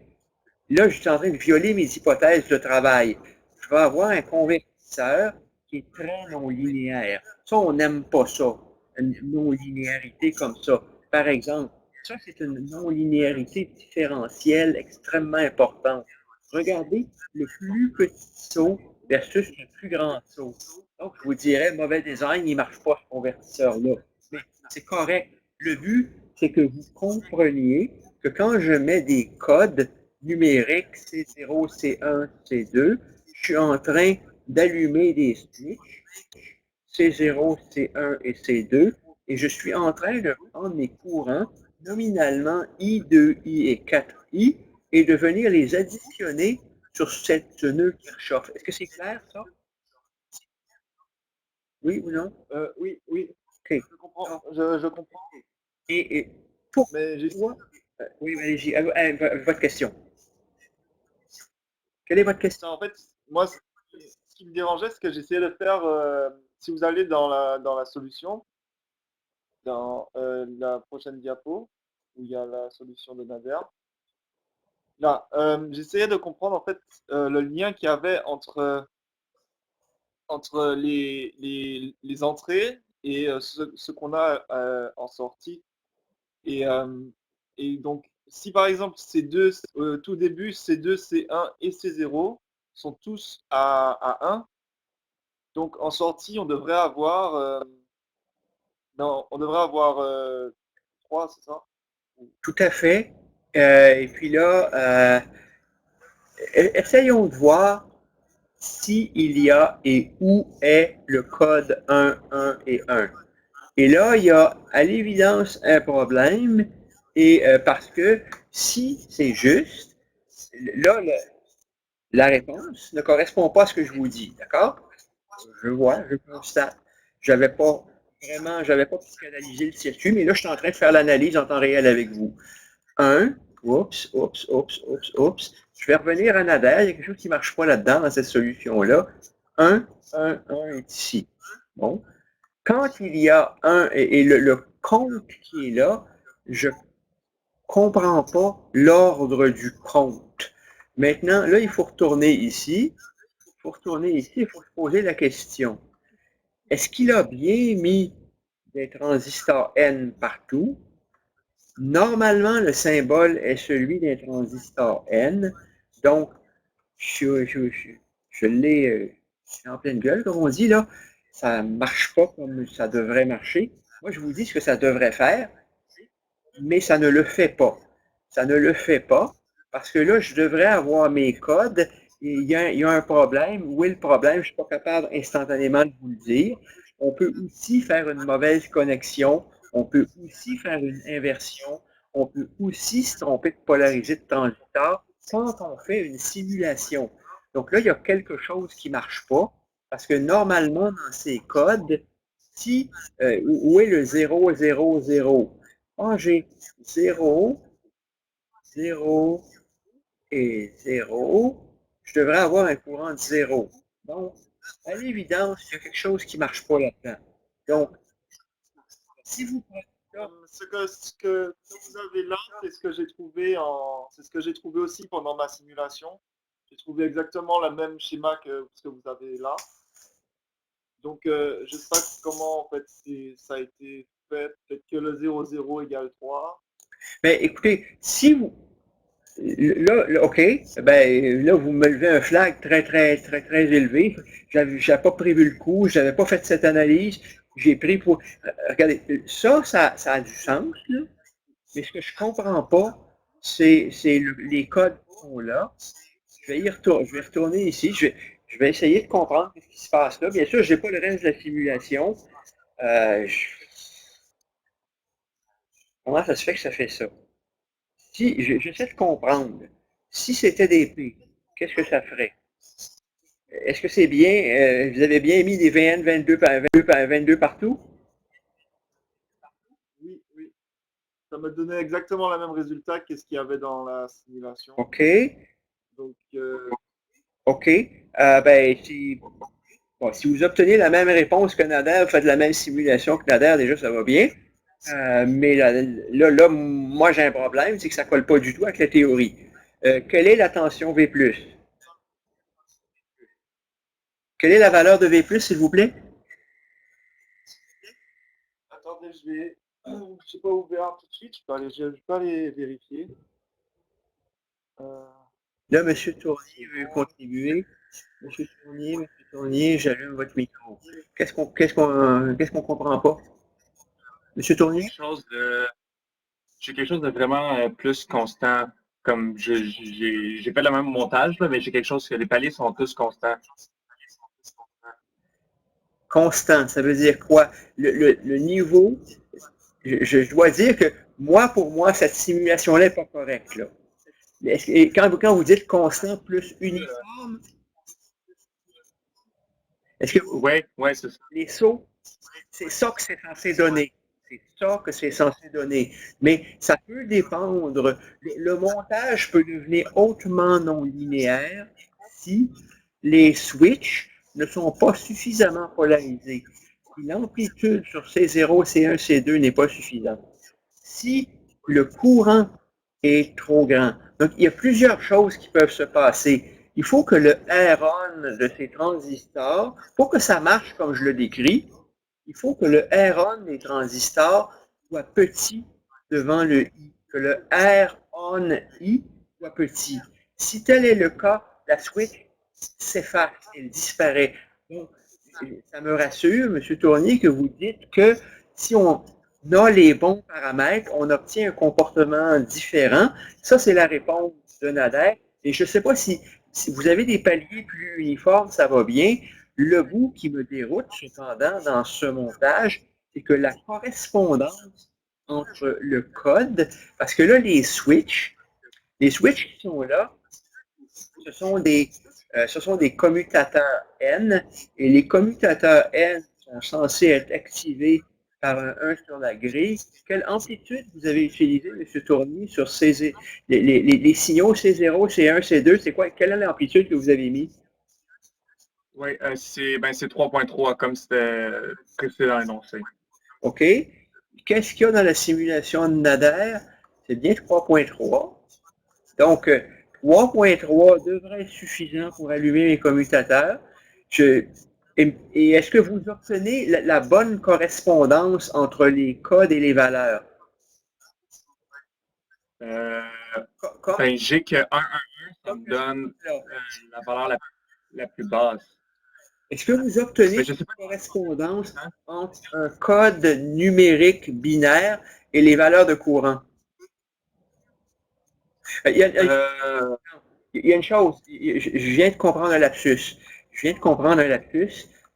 là, je suis en train de violer mes hypothèses de travail. Je vais avoir un convertisseur qui est très non linéaire. Ça, on n'aime pas ça, une non-linéarité comme ça. Par exemple, ça, c'est une non-linéarité différentielle extrêmement importante. Regardez le plus petit saut versus le plus grand saut. Donc, je vous dirais, mauvais design, il ne marche pas ce convertisseur-là. Mais c'est correct. Le but, c'est que vous compreniez que quand je mets des codes numériques C0, C1, C2, je suis en train d'allumer des switches C0, C1 et C2 et je suis en train de prendre mes courants nominalement I2, I et 4I et de venir les additionner sur cette nœud Kirchhoff. Est-ce que c'est clair ça? Oui ou non? oui, oui, OK. je comprends, je comprends, Et pourquoi? mais j'ai Oui, allez-y, votre question. Quelle est votre question? en fait, moi, ce qui me dérangeait, c'est que j'essayais de faire, si vous allez dans la solution, dans la prochaine diapo, où il y a la solution de Nader, là, j'essayais de comprendre en fait le lien qu'il y avait entre, entre les entrées et ce qu'on a en sortie. Et, et donc, si par exemple ces deux, tout début, C2, C1 et C0 sont tous à 1, donc en sortie, on devrait avoir, non, on devrait avoir 3, c'est ça? Tout à fait. Et puis là, essayons de voir s'il y a et où est le code 1, 1 et 1. Et là, il y a à l'évidence un problème, et parce que si c'est juste, là, la réponse ne correspond pas à ce que je vous dis, d'accord? Je vois, je constate. J'avais pas j'avais pas psychanalysé le circuit, mais là, je suis en train de faire l'analyse en temps réel avec vous. 1, oups. Je vais revenir en Nader, il y a quelque chose qui ne marche pas là-dedans, dans cette solution-là. 1 est ici. Bon. Quand il y a 1 et le compte qui est là, je ne comprends pas l'ordre du compte. Maintenant, là, il faut retourner ici. Il faut se poser la question. Est-ce qu'il a bien mis des transistors N partout? Normalement, le symbole est celui d'un transistor N. Donc, je l'ai en pleine gueule, comme on dit, là. Ça ne marche pas comme ça devrait marcher. Moi, je vous dis ce que ça devrait faire, mais ça ne le fait pas. Ça ne le fait pas parce que là, je devrais avoir mes codes et il y a un problème. Où est le problème? Je ne suis pas capable instantanément de vous le dire. On peut aussi faire une mauvaise connexion. On peut aussi faire une inversion. On peut aussi se tromper de polarité de transistor quand on fait une simulation. Donc là, il y a quelque chose qui ne marche pas parce que normalement, dans ces codes, si, où est le 0, 0, 0? Ah, j'ai 0, 0 et 0. Je devrais avoir un courant de 0. Donc, à l'évidence, il y a quelque chose qui ne marche pas là-dedans. Donc, si vous prenez ça, Ce que vous avez là, c'est ce que j'ai trouvé c'est ce que j'ai trouvé aussi pendant ma simulation. J'ai trouvé exactement le même schéma que ce que vous avez là. Donc, je ne sais pas comment en fait ça a été fait. Peut-être que le 0, 0 égale 3. ben, écoutez, si vous, là, OK, ben, là, vous me levez un flag très élevé. J'avais pas prévu le coup, je n'avais pas fait cette analyse. J'ai pris pour. Regardez, ça a du sens, là, mais ce que je ne comprends pas, c'est les codes qui sont là. Je vais retourner ici. Je vais essayer de comprendre ce qui se passe là. Bien sûr, je n'ai pas le reste de la simulation. Comment ça se fait que ça fait ça? Si, j'essaie de comprendre. Si c'était des P, qu'est-ce que ça ferait? Est-ce que c'est bien, vous avez bien mis des VN 22 partout? Oui, oui. Ça me donnait exactement le même résultat que ce qu'il y avait dans la simulation. OK. Donc, OK. Ben, si vous obtenez la même réponse que Nader, vous faites la même simulation que Nader, déjà, ça va bien. Mais là, moi, j'ai un problème, c'est que ça ne colle pas du tout avec la théorie. Quelle est la tension V+? Quelle est la valeur de V+, s'il vous plaît? attendez, je sais pas ouvert tout de suite. Je peux aller vérifier. Là, M. Tournier veut contribuer. M. Tournier, j'allume votre micro. Qu'est-ce qu'on comprend pas? M. Tournier? J'ai quelque chose de vraiment plus constant. Comme j'ai fait le même montage, là, mais j'ai quelque chose que les paliers sont tous constants. Constant, ça veut dire quoi? Le niveau, je dois dire que pour moi, cette simulation-là n'est pas correcte. Là. Et quand vous dites constant plus uniforme, est-ce que Oui, c'est ça. les sauts, c'est ça que c'est censé donner. C'est ça que c'est censé donner. Mais ça peut dépendre. Le montage peut devenir hautement non linéaire si les switches ne sont pas suffisamment polarisés. Si l'amplitude sur C0, C1, C2 n'est pas suffisante. Si le courant est trop grand. Donc, il y a plusieurs choses qui peuvent se passer. il faut que le R-on de ces transistors, pour que ça marche comme je le décris, il faut que le R-on des transistors soit petit devant le I, que le R-on-I soit petit. Si tel est le cas, la switch s'efface, elle disparaît. Donc, ça me rassure, M. Tournier, que vous dites que si on a les bons paramètres, on obtient un comportement différent. Ça, c'est la réponse de Nader. Et je ne sais pas si vous avez des paliers plus uniformes, ça va bien. Le bout qui me déroute, cependant, dans ce montage, c'est que la correspondance entre le code, parce que là, les switches qui sont là, ce sont des commutateurs N, et les commutateurs N sont censés être activés par un 1 sur la grille. Quelle amplitude vous avez utilisé, M. Tournier, sur les signaux C0, C1, C2? C'est quoi? Quelle est l'amplitude que vous avez mis? Oui, c'est 3.3 comme c'était annoncé. OK. Qu'est-ce qu'il y a dans la simulation de Nader? C'est bien 3.3. Donc, 3.3 devrait être suffisant pour allumer mes commutateurs. Et est-ce que vous obtenez la bonne correspondance entre les codes et les valeurs? J'ai que 1, 1, 1, ça me donne la valeur la plus basse. Est-ce que vous obtenez une correspondance entre un code numérique binaire et les valeurs de courant? Il y a une chose, je viens de comprendre un lapsus.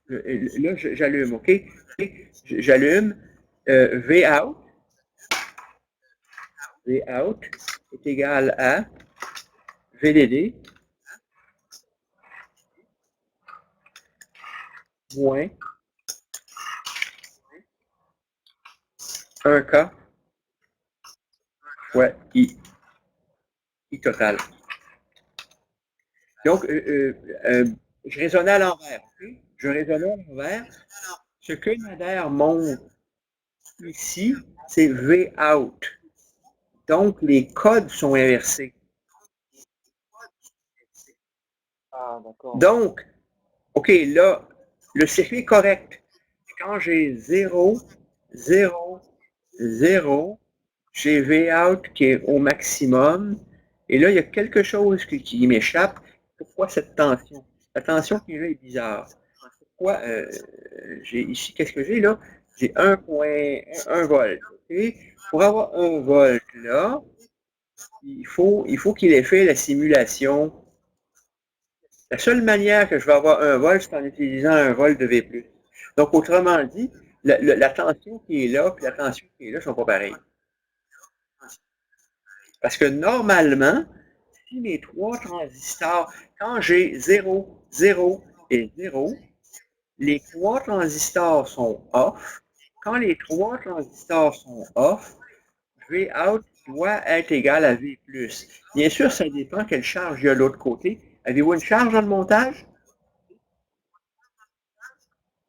Là, j'allume, OK? J'allume Vout. Vout est égal à VDD moins 1K fois I total. Donc, je raisonnais à l'envers. Okay? Ce que Nader montre ici, c'est Vout. Donc, les codes sont inversés. Ah, d'accord. Donc, OK, là, le circuit est correct. Quand j'ai 0, 0, 0, j'ai Vout qui est au maximum. Et là, il y a quelque chose qui m'échappe. Pourquoi cette tension? La tension qui est là est bizarre. Pourquoi j'ai ici, qu'est-ce que j'ai là? J'ai 1,1 volt. Okay? Pour avoir 1 volt là, il faut qu'il ait fait la simulation. La seule manière que je vais avoir 1 volt, c'est en utilisant 1 volt de V+. Donc, autrement dit, la tension qui est là et la tension qui est là ne sont pas pareilles. Parce que normalement, si mes trois transistors, quand j'ai 0, 0 et 0, les trois transistors sont off. Quand les trois transistors sont off, Vout doit être égal à V+. Bien sûr, ça dépend quelle charge il y a de l'autre côté. Avez-vous une charge dans le montage?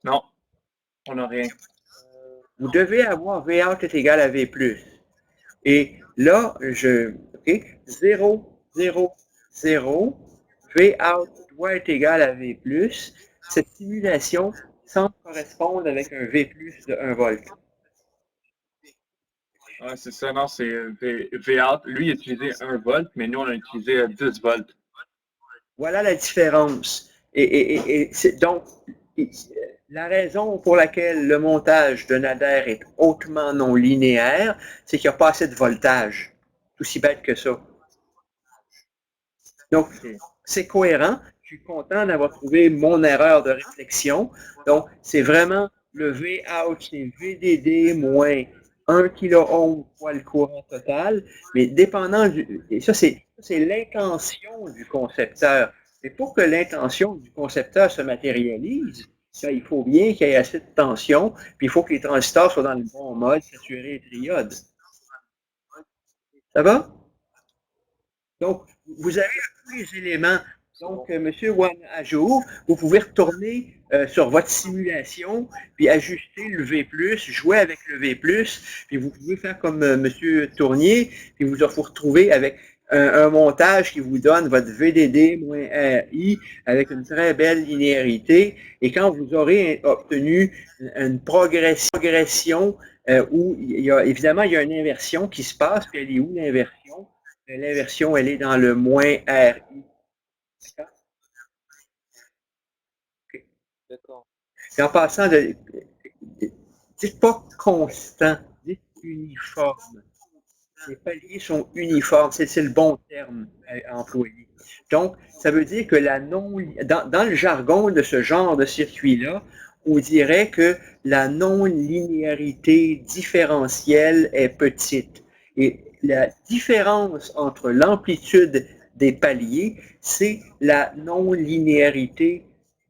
Non, on n'a rien. Vous devez avoir Vout est égal à V+. Et là, OK, 0, 0, 0, Vout doit être égal à V+. Cette simulation semble correspondre avec un V+ de 1 volt. Ouais, c'est ça, non, c'est Vout. Lui, il a utilisé 1 volt, mais nous, on a utilisé 10 volts. Voilà la différence. Et donc, la raison pour laquelle le montage de Nader est hautement non linéaire, c'est qu'il n'y a pas assez de voltage. C'est aussi bête que ça. Donc, c'est cohérent. Je suis content d'avoir trouvé mon erreur de réflexion. Donc, c'est vraiment le Vout, c'est VDD moins 1 kΩ fois le courant total. Mais dépendant et ça, c'est l'intention du concepteur. Mais pour que l'intention du concepteur se matérialise, ça, il faut bien qu'il y ait assez de tension, puis il faut que les transistors soient dans le bon mode, saturé et triode. Ça va? Donc, vous avez tous les éléments. Donc, M. Wanajou, vous pouvez retourner sur votre simulation, puis ajuster le V+, jouer avec le V+, puis vous pouvez faire comme M. Tournier, puis vous retrouver avec un montage qui vous donne votre VDD moins RI avec une très belle linéarité. Et quand vous aurez obtenu une progression où évidemment, il y a une inversion qui se passe. Puis elle est où l'inversion? L'inversion, elle est dans le moins RI. D'accord? Okay. D'accord. Et en passant, dites pas constant, dites uniforme. Les paliers sont uniformes, c'est le bon terme à employer. Donc, ça veut dire que dans le jargon de ce genre de circuit-là, on dirait que la non-linéarité différentielle est petite. Et la différence entre l'amplitude des paliers, c'est la non-linéarité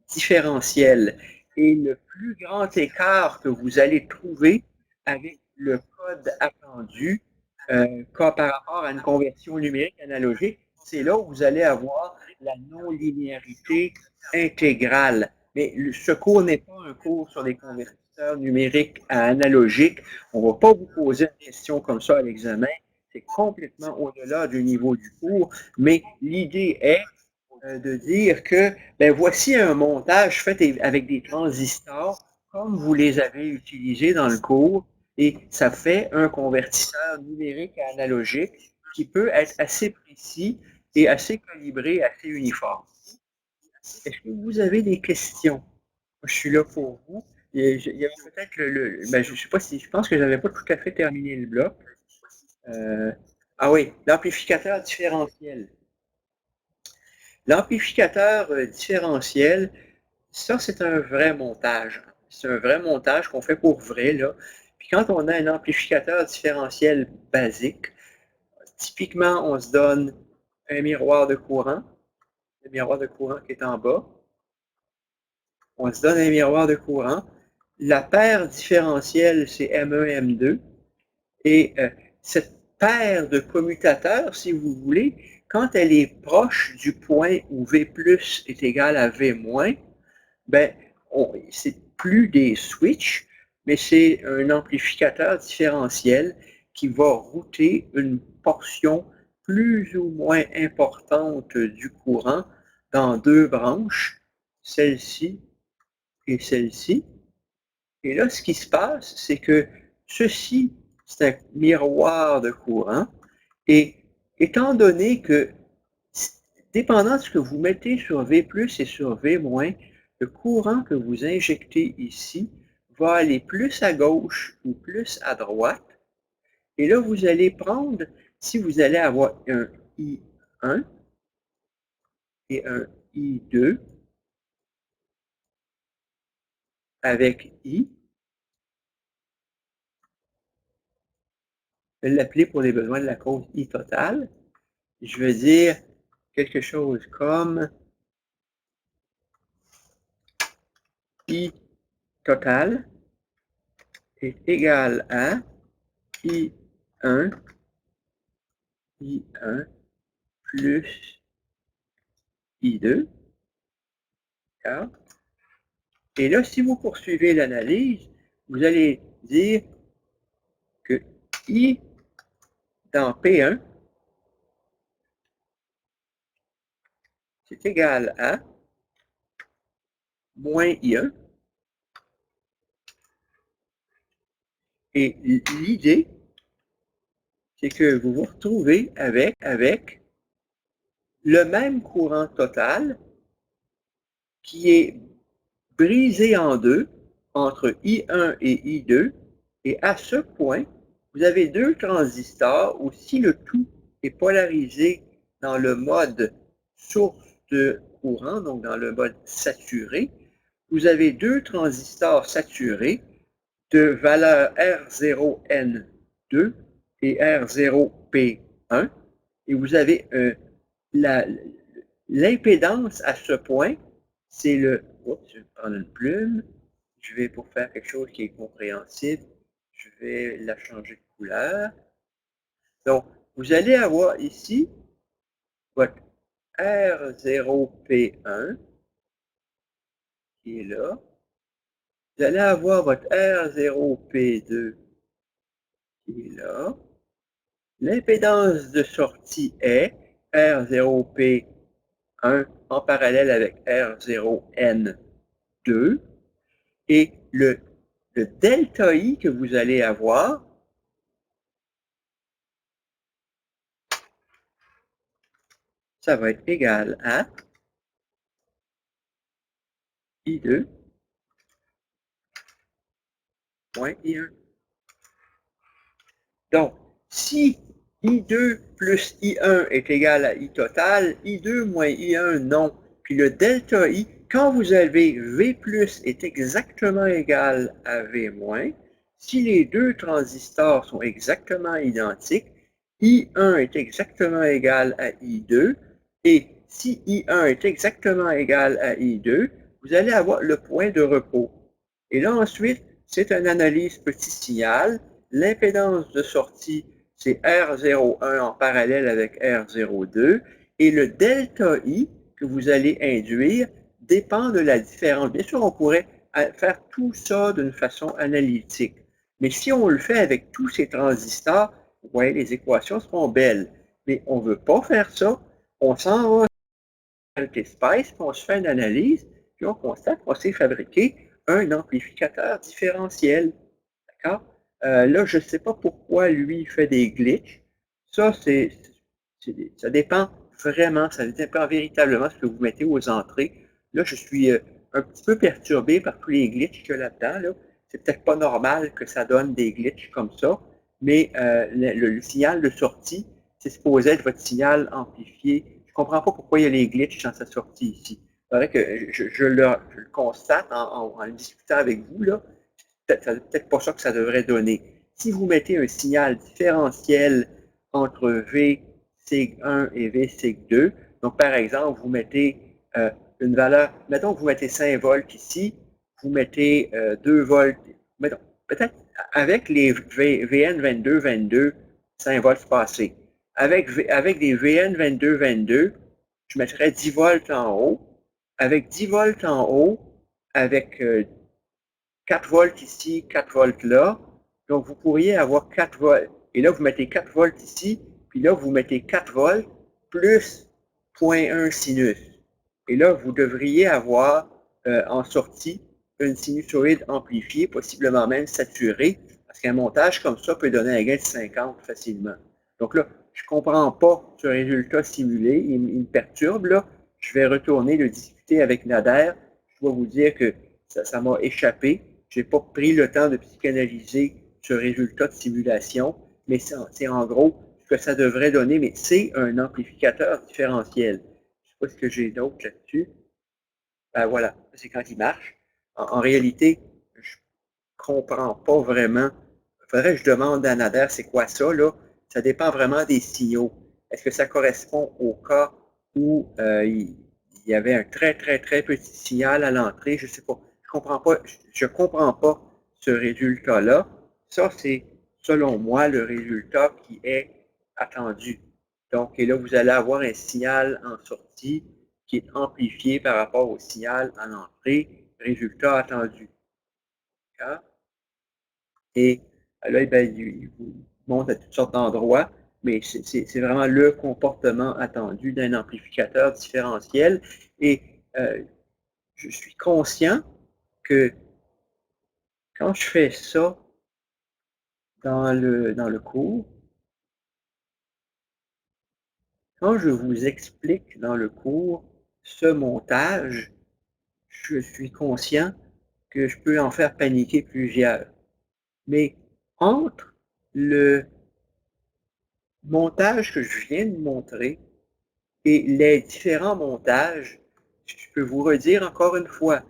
différentielle. Et le plus grand écart que vous allez trouver avec le code attendu, par rapport à une conversion numérique analogique, c'est là où vous allez avoir la non-linéarité intégrale. Mais ce cours n'est pas un cours sur les convertisseurs numériques à analogiques. On ne va pas vous poser une question comme ça à l'examen. C'est complètement au-delà du niveau du cours. Mais l'idée est de dire que ben, voici un montage fait avec des transistors comme vous les avez utilisés dans le cours. Et ça fait un convertisseur numérique à analogique qui peut être assez précis et assez calibré, assez uniforme. Est-ce que vous avez des questions? Moi, je suis là pour vous. Il y avait peut-être ben, je sais pas si, je pense que je n'avais pas tout à fait terminé le bloc. Ah oui, l'amplificateur différentiel. L'amplificateur différentiel, ça, c'est un vrai montage. C'est un vrai montage qu'on fait pour vrai, là. Puis quand on a un amplificateur différentiel basique, typiquement, on se donne un miroir de courant, le miroir de courant qui est en bas. On se donne un miroir de courant. La paire différentielle, c'est M1, M2. Et cette paire de commutateurs, si vous voulez, quand elle est proche du point où V plus est égal à V moins, ben, c'est plus des switches, mais c'est un amplificateur différentiel qui va router une portion plus ou moins importante du courant dans deux branches, celle-ci et celle-ci. Et là, ce qui se passe, c'est que ceci, c'est un miroir de courant. Et étant donné que, dépendant de ce que vous mettez sur V plus et sur V moins, le courant que vous injectez ici va aller plus à gauche ou plus à droite. Et là, vous allez prendre, si vous allez avoir un I1 et un I2 avec I, je vais l'appeler pour les besoins de la cause I totale. Je veux dire quelque chose comme I total est égal à I1, I1 plus I2. Et là, si vous poursuivez l'analyse, vous allez dire que I dans P1, c'est égal à moins I1. Et l'idée, c'est que vous vous retrouvez avec le même courant total qui est brisé en deux entre I1 et I2. Et à ce point, vous avez deux transistors où si le tout est polarisé dans le mode source de courant, donc dans le mode saturé, vous avez deux transistors saturés de valeur R0N2 et R0P1. Et vous avez l'impédance à ce point, c'est le... Oups, je vais prendre une plume. Je vais, pour faire quelque chose qui est compréhensible, je vais la changer de couleur. Donc, vous allez avoir ici votre R0P1 qui est là. Vous allez avoir votre R0P2 qui est là. L'impédance de sortie est R0P1 en parallèle avec R0N2 et le delta I que vous allez avoir, ça va être égal à I2 moins I1. Donc, si I2 plus I1 est égal à I total, I2 moins I1 non. Puis le delta I, quand vous avez V plus est exactement égal à V moins, si les deux transistors sont exactement identiques, I1 est exactement égal à I2, et si I1 est exactement égal à I2, vous allez avoir le point de repos. Et là ensuite, c'est une analyse petit signal. L'impédance de sortie, c'est R01 en parallèle avec R02, et le delta I que vous allez induire dépend de la différence. Bien sûr, on pourrait faire tout ça d'une façon analytique, mais si on le fait avec tous ces transistors, vous voyez, les équations seront belles, mais on ne veut pas faire ça. On s'en va sur Spice, puis on se fait une analyse, puis on constate qu'on sait fabriquer un amplificateur différentiel. D'accord? Là, je ne sais pas pourquoi lui fait des glitches. Ça, ça dépend vraiment, ça dépend véritablement ce que vous mettez aux entrées. Là, je suis un petit peu perturbé par tous les glitches qu'il y a là-dedans. Là. C'est peut-être pas normal que ça donne des glitches comme ça, mais le signal de sortie, c'est supposé être votre signal amplifié. Je ne comprends pas pourquoi il y a les glitches dans sa sortie ici. C'est vrai que je le constate en discutant avec vous, là. C'est peut-être pas ça que ça devrait donner. Si vous mettez un signal différentiel entre V sig 1 et V sig 2, donc par exemple, vous mettez une valeur, mettons que vous mettez 5 volts ici, vous mettez 2 volts, mettons, peut-être avec les VN 22, 22, 5 volts passés. Avec des VN 22, 22, je mettrais 10 volts en haut. Avec 10 volts en haut, avec 4 volts ici, 4 volts là. Donc, vous pourriez avoir 4 volts. Et là, vous mettez 4 volts ici, puis là, vous mettez 4 volts plus 0,1 sinus. Et là, vous devriez avoir en sortie une sinusoïde amplifiée, possiblement même saturée, parce qu'un montage comme ça peut donner un gain de 50 facilement. Donc là, je ne comprends pas ce résultat simulé, il me perturbe. Là. Je vais retourner le discuter avec Nader. Je dois vous dire que ça m'a échappé. Je n'ai pas pris le temps de psychanalyser ce résultat de simulation, mais c'est en gros ce que ça devrait donner, mais c'est un amplificateur différentiel. Je ne sais pas ce que j'ai d'autre là-dessus. Ben voilà, c'est quand il marche. En réalité, je ne comprends pas vraiment. Il faudrait que je demande à Nader, c'est quoi ça, là? Ça dépend vraiment des signaux. Est-ce que ça correspond au cas où il y avait un très, très, très petit signal à l'entrée? Je ne sais pas. Je comprends pas ce résultat-là. Ça, c'est, selon moi, le résultat qui est attendu. Donc, et là, vous allez avoir un signal en sortie qui est amplifié par rapport au signal en entrée, résultat attendu. D'accord? Et là, ben, il vous montre à toutes sortes d'endroits, mais c'est vraiment le comportement attendu d'un amplificateur différentiel. Et je suis conscient que quand je fais ça dans le cours, quand je vous explique dans le cours ce montage, je suis conscient que je peux en faire paniquer plusieurs. Mais entre le montage que je viens de montrer et les différents montages, je peux vous redire encore une fois,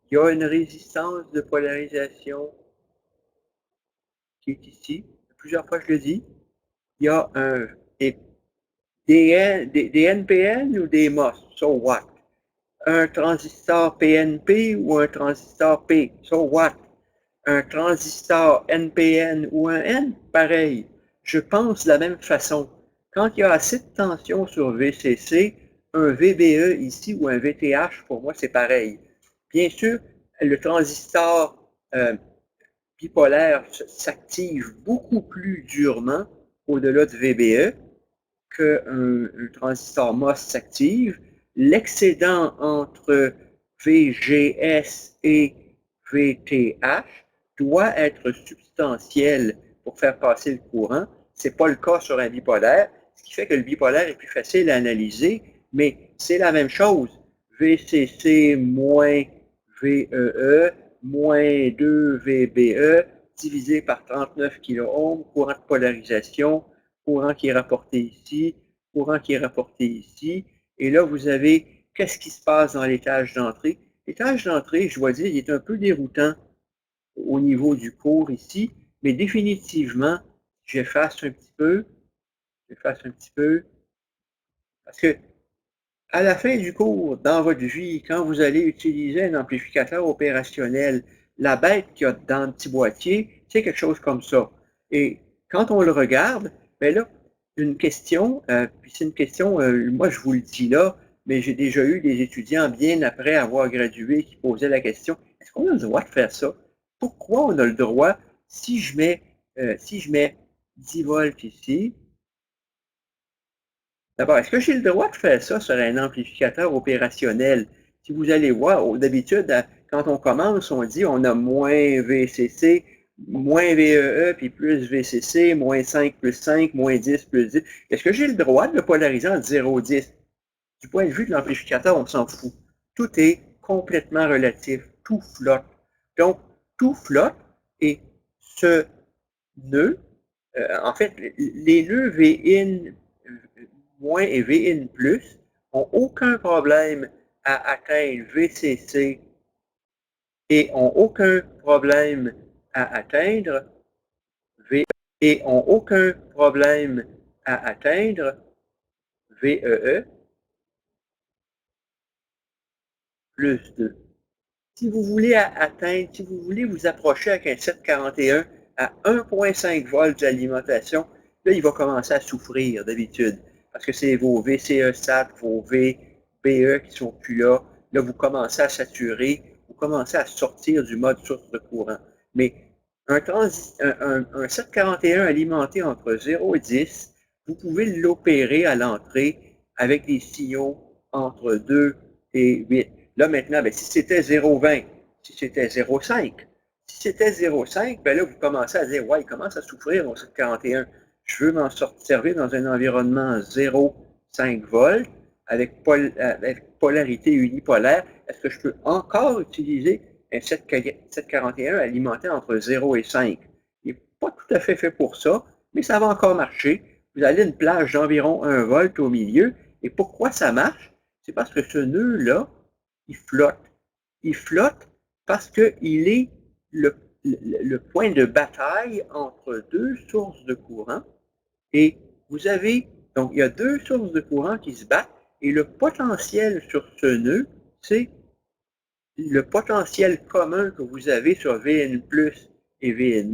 il y a une résistance de polarisation qui est ici. Plusieurs fois je le dis. Il y a des NPN ou des MOS, so what? Un transistor PNP ou un transistor P, so what? Un transistor NPN ou un N, pareil. Je pense de la même façon. Quand il y a assez de tension sur VCC, un VBE ici ou un VTH, pour moi, c'est pareil. Bien sûr, le transistor bipolaire s'active beaucoup plus durement au-delà de VBE, qu'un transistor MOS s'active, l'excédent entre VGS et VTH doit être substantiel pour faire passer le courant. Ce n'est pas le cas sur un bipolaire, ce qui fait que le bipolaire est plus facile à analyser, mais c'est la même chose. VCC moins VEE moins 2 VBE divisé par 39 kΩ, courant de polarisation, courant qui est rapporté ici, courant qui est rapporté ici. Et là, vous avez qu'est-ce qui se passe dans l'étage d'entrée. L'étage d'entrée, je dois dire, il est un peu déroutant au niveau du cours ici, mais définitivement, j'efface un petit peu, parce que à la fin du cours, dans votre vie, quand vous allez utiliser un amplificateur opérationnel, la bête qu'il y a dans le petit boîtier, c'est quelque chose comme ça. Et quand on le regarde, bien là, une question, puis c'est une question, moi je vous le dis là, mais j'ai déjà eu des étudiants bien après avoir gradué qui posaient la question, est-ce qu'on a le droit de faire ça? Pourquoi on a le droit, si je mets 10 volts ici, d'abord, est-ce que j'ai le droit de faire ça sur un amplificateur opérationnel? Si vous allez voir, d'habitude, quand on commence, on dit on a moins VCC, moins VEE, puis plus VCC, moins 5 plus 5, moins 10 plus 10. Est-ce que j'ai le droit de le polariser en 0, 10? Du point de vue de l'amplificateur, on s'en fout. Tout est complètement relatif. Tout flotte. Donc, tout flotte et ce nœud, en fait, les nœuds Vin moins et Vin plus n'ont aucun problème à atteindre VCC et n'ont aucun problème à atteindre VE et n'ont aucun problème à atteindre VEE plus 2. Si vous voulez atteindre, si vous voulez vous approcher avec un 741 à 1,5 volts d'alimentation, là, il va commencer à souffrir d'habitude. Parce que c'est vos VCE SAT, vos VBE qui sont plus là. Là, vous commencez à saturer, vous commencez à sortir du mode source de courant. Mais un 741 alimenté entre 0 et 10, vous pouvez l'opérer à l'entrée avec des signaux entre 2 et 8. Là, maintenant, bien, si c'était 0,20, si c'était 0,5, si c'était 0,5, bien là, vous commencez à dire, ouais, il commence à souffrir mon 741. Je veux m'en servir dans un environnement 0,5 volts avec polarité unipolaire. Est-ce que je peux encore utiliser un 741 alimenté entre 0 et 5? Il n'est pas tout à fait fait pour ça, mais ça va encore marcher. Vous avez une plage d'environ 1 volt au milieu. Et pourquoi ça marche? C'est parce que ce nœud-là, il flotte. Il flotte parce qu'il est le point de bataille entre deux sources de courant. Et vous avez, donc il y a deux sources de courant qui se battent et le potentiel sur ce nœud, c'est le potentiel commun que vous avez sur Vn plus et Vn-,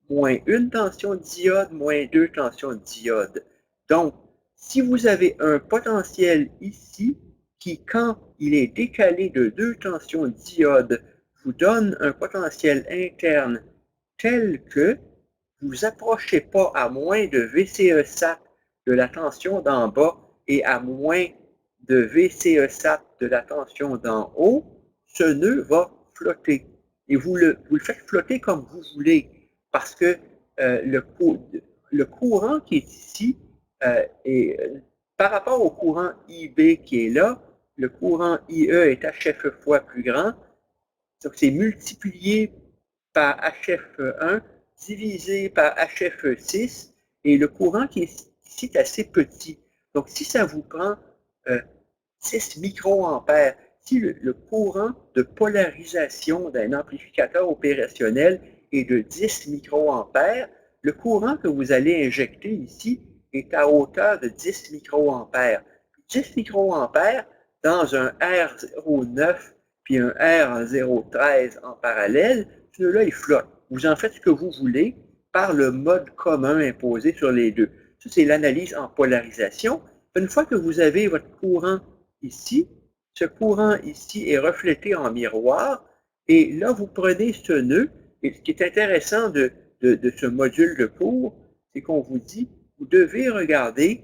moins une tension de diode, moins deux tensions de diode. Donc, si vous avez un potentiel ici, qui, quand il est décalé de deux tensions de diode, vous donne un potentiel interne tel que vous vous approchez pas à moins de VCE SAT de la tension d'en bas et à moins de VCE SAT de la tension d'en haut, ce nœud va flotter. Et vous le faites flotter comme vous voulez, parce que le courant qui est ici, par rapport au courant IB qui est là, le courant IE est HF fois plus grand, donc c'est multiplié par HF1 divisé par HF6, et le courant qui est ici est assez petit. Donc si ça vous prend 6 microampères, si le courant de polarisation d'un amplificateur opérationnel est de 10 microampères, le courant que vous allez injecter ici est à hauteur de 10 microampères. 10 microampères dans un R09 puis un R013 en parallèle, celui-là, il flotte. Vous en faites ce que vous voulez par le mode commun imposé sur les deux. Ça, c'est l'analyse en polarisation. Une fois que vous avez votre courant ici, ce courant ici est reflété en miroir, et là, vous prenez ce nœud, et ce qui est intéressant de ce module de cours, c'est qu'on vous dit, vous devez regarder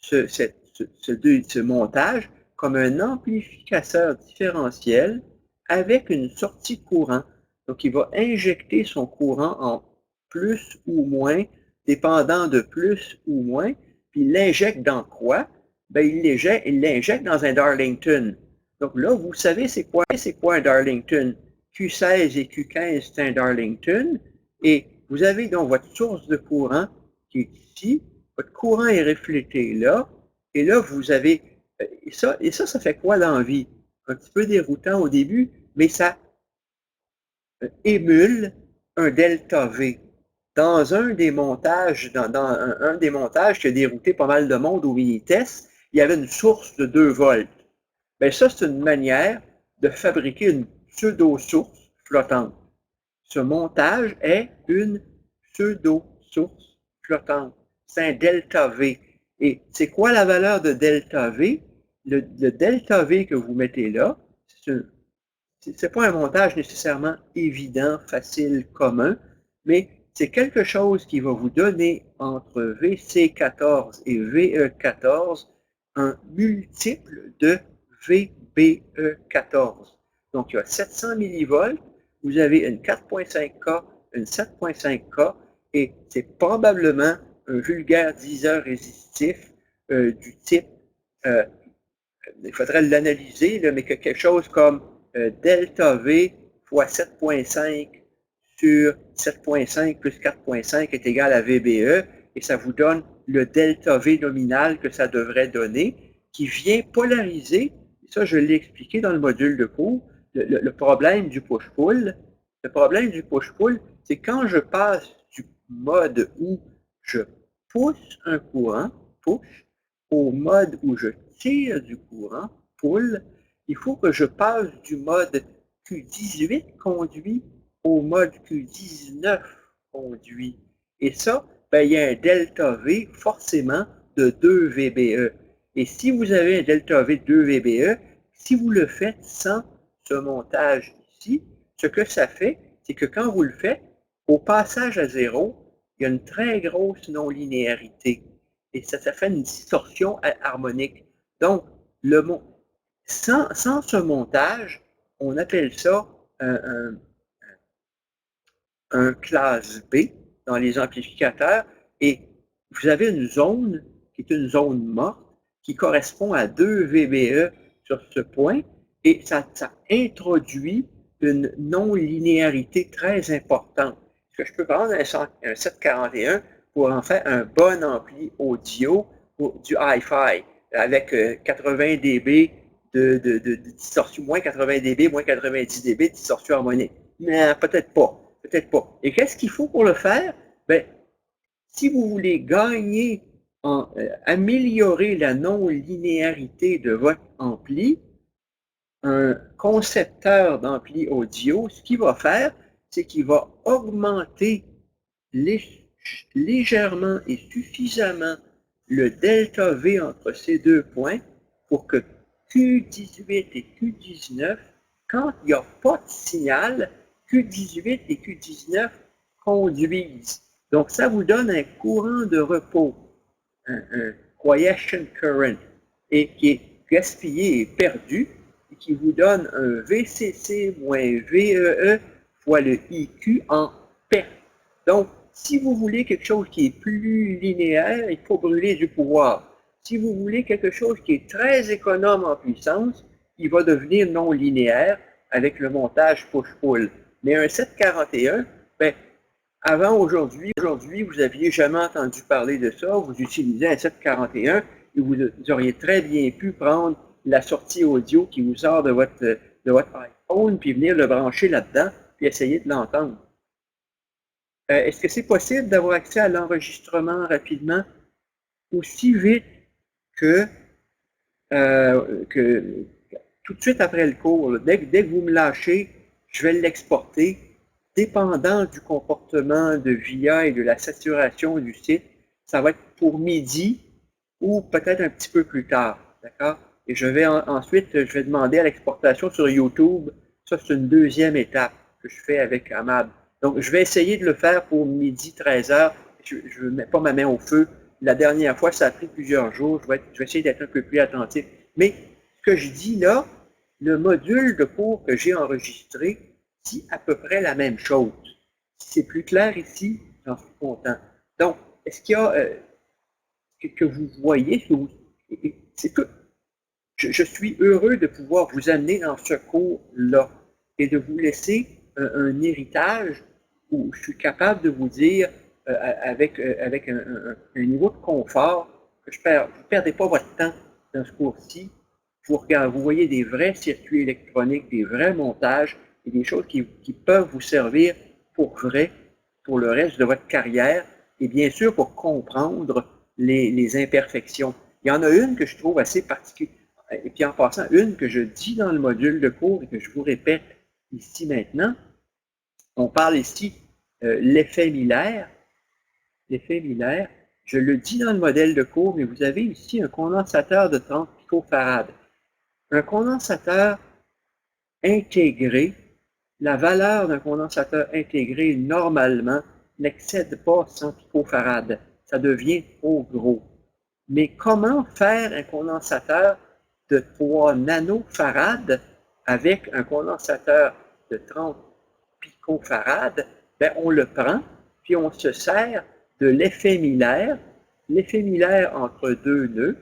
ce montage comme un amplificateur différentiel avec une sortie courant. Donc, il va injecter son courant en plus ou moins, dépendant de plus ou moins, puis il l'injecte dans quoi? Ben, il l'injecte dans un Darlington. Donc là, vous savez c'est quoi un Darlington? Q16 et Q15, c'est un Darlington. Et vous avez donc votre source de courant qui est ici. Votre courant est reflété là. Et là, vous avez... Et ça fait quoi dans la vie? Un petit peu déroutant au début, mais ça émule un delta V. Dans un des montages, un des montages qui a dérouté pas mal de monde au Vinitest, il y avait une source de 2 volts. Bien, ça, c'est une manière de fabriquer une pseudo-source flottante. Ce montage est une pseudo-source flottante. C'est un delta V. Et c'est quoi la valeur de delta V? Le delta V que vous mettez là, c'est pas un montage nécessairement évident, facile, commun, mais c'est quelque chose qui va vous donner entre VC14 et VE14 un multiple de VBE14. Donc, il y a 700 millivolts, vous avez une 4.5K, une 7.5K, et c'est probablement un vulgaire diviseur résistif du type, il faudrait l'analyser, mais quelque chose comme delta V fois 7.5 sur 7.5 plus 4.5 est égal à VBE, et ça vous donne le delta V nominal que ça devrait donner, qui vient polariser, ça je l'ai expliqué dans le module de cours, le problème du push-pull. Le problème du push-pull, c'est quand je passe du mode où je pousse un courant, push, au mode où je tire du courant, pull, il faut que je passe du mode Q18 conduit au mode Q19 conduit. Et ça, ben, il y a un delta V forcément de 2 VBE. Et si vous avez un delta V de 2 VBE, si vous le faites sans ce montage ici, ce que ça fait, c'est que quand vous le faites, au passage à 0, il y a une très grosse non-linéarité. Et ça fait une distorsion harmonique. Donc, sans ce montage, on appelle ça un classe B dans les amplificateurs, et vous avez une zone qui est une zone morte qui correspond à 2 VBE sur ce point, et ça introduit une non-linéarité très importante. Est-ce que je peux prendre un 741 pour en faire un bon ampli audio du hi-fi avec 80 dB de distorsion, moins 80 dB, moins 90 dB de distorsion harmonique? Mais peut-être pas. Peut-être pas. Et qu'est-ce qu'il faut pour le faire? Bien, si vous voulez gagner, améliorer la non-linéarité de votre ampli, un concepteur d'ampli audio, ce qu'il va faire, c'est qu'il va augmenter légèrement et suffisamment le delta V entre ces deux points pour que Q18 et Q19, quand il n'y a pas de signal, Q18 et Q19 conduisent. Donc, ça vous donne un courant de repos, un quiescent current, et qui est gaspillé et perdu, et qui vous donne un VCC moins VEE fois le IQ en perte. Donc, si vous voulez quelque chose qui est plus linéaire, il faut brûler du pouvoir. Si vous voulez quelque chose qui est très économe en puissance, il va devenir non linéaire avec le montage push-pull. Mais un 741, ben, avant aujourd'hui, vous n'aviez jamais entendu parler de ça, vous utilisez un 741 et vous auriez très bien pu prendre la sortie audio qui vous sort de votre iPhone, puis venir le brancher là-dedans, puis essayer de l'entendre. Est-ce que c'est possible d'avoir accès à l'enregistrement rapidement, aussi vite que tout de suite après le cours? Dès que vous me lâchez, je vais l'exporter. Dépendant du comportement de VIA et de la saturation du site, ça va être pour midi ou peut-être un petit peu plus tard. D'accord? Et ensuite, je vais demander à l'exportation sur YouTube. Ça, c'est une deuxième étape que je fais avec Amab. Donc, je vais essayer de le faire pour midi, 13 heures. Je ne mets pas ma main au feu. La dernière fois, ça a pris plusieurs jours. Je vais essayer d'être un peu plus attentif. Mais ce que je dis là, le module de cours que j'ai enregistré dit à peu près la même chose. Si c'est plus clair ici, j'en suis content. Donc, est-ce qu'il y a que vous voyez, c'est que je suis heureux de pouvoir vous amener dans ce cours-là et de vous laisser un héritage où je suis capable de vous dire avec un niveau de confort que vous ne perdez pas votre temps dans ce cours-ci. Vous voyez des vrais circuits électroniques, des vrais montages et des choses qui peuvent vous servir pour vrai, pour le reste de votre carrière et bien sûr pour comprendre les imperfections. Il y en a une que je trouve assez particulière. Et puis en passant, une que je dis dans le module de cours et que je vous répète ici maintenant, on parle ici l'effet Miller. L'effet Miller, je le dis dans le modèle de cours, mais vous avez ici un condensateur de 30 picofarads. Un condensateur intégré, la valeur d'un condensateur intégré, normalement, n'excède pas 100 picofarads. Ça devient trop gros. Mais comment faire un condensateur de 3 nanofarads avec un condensateur de 30 picofarads? Bien, on le prend, puis on se sert de l'effet Miller entre deux nœuds.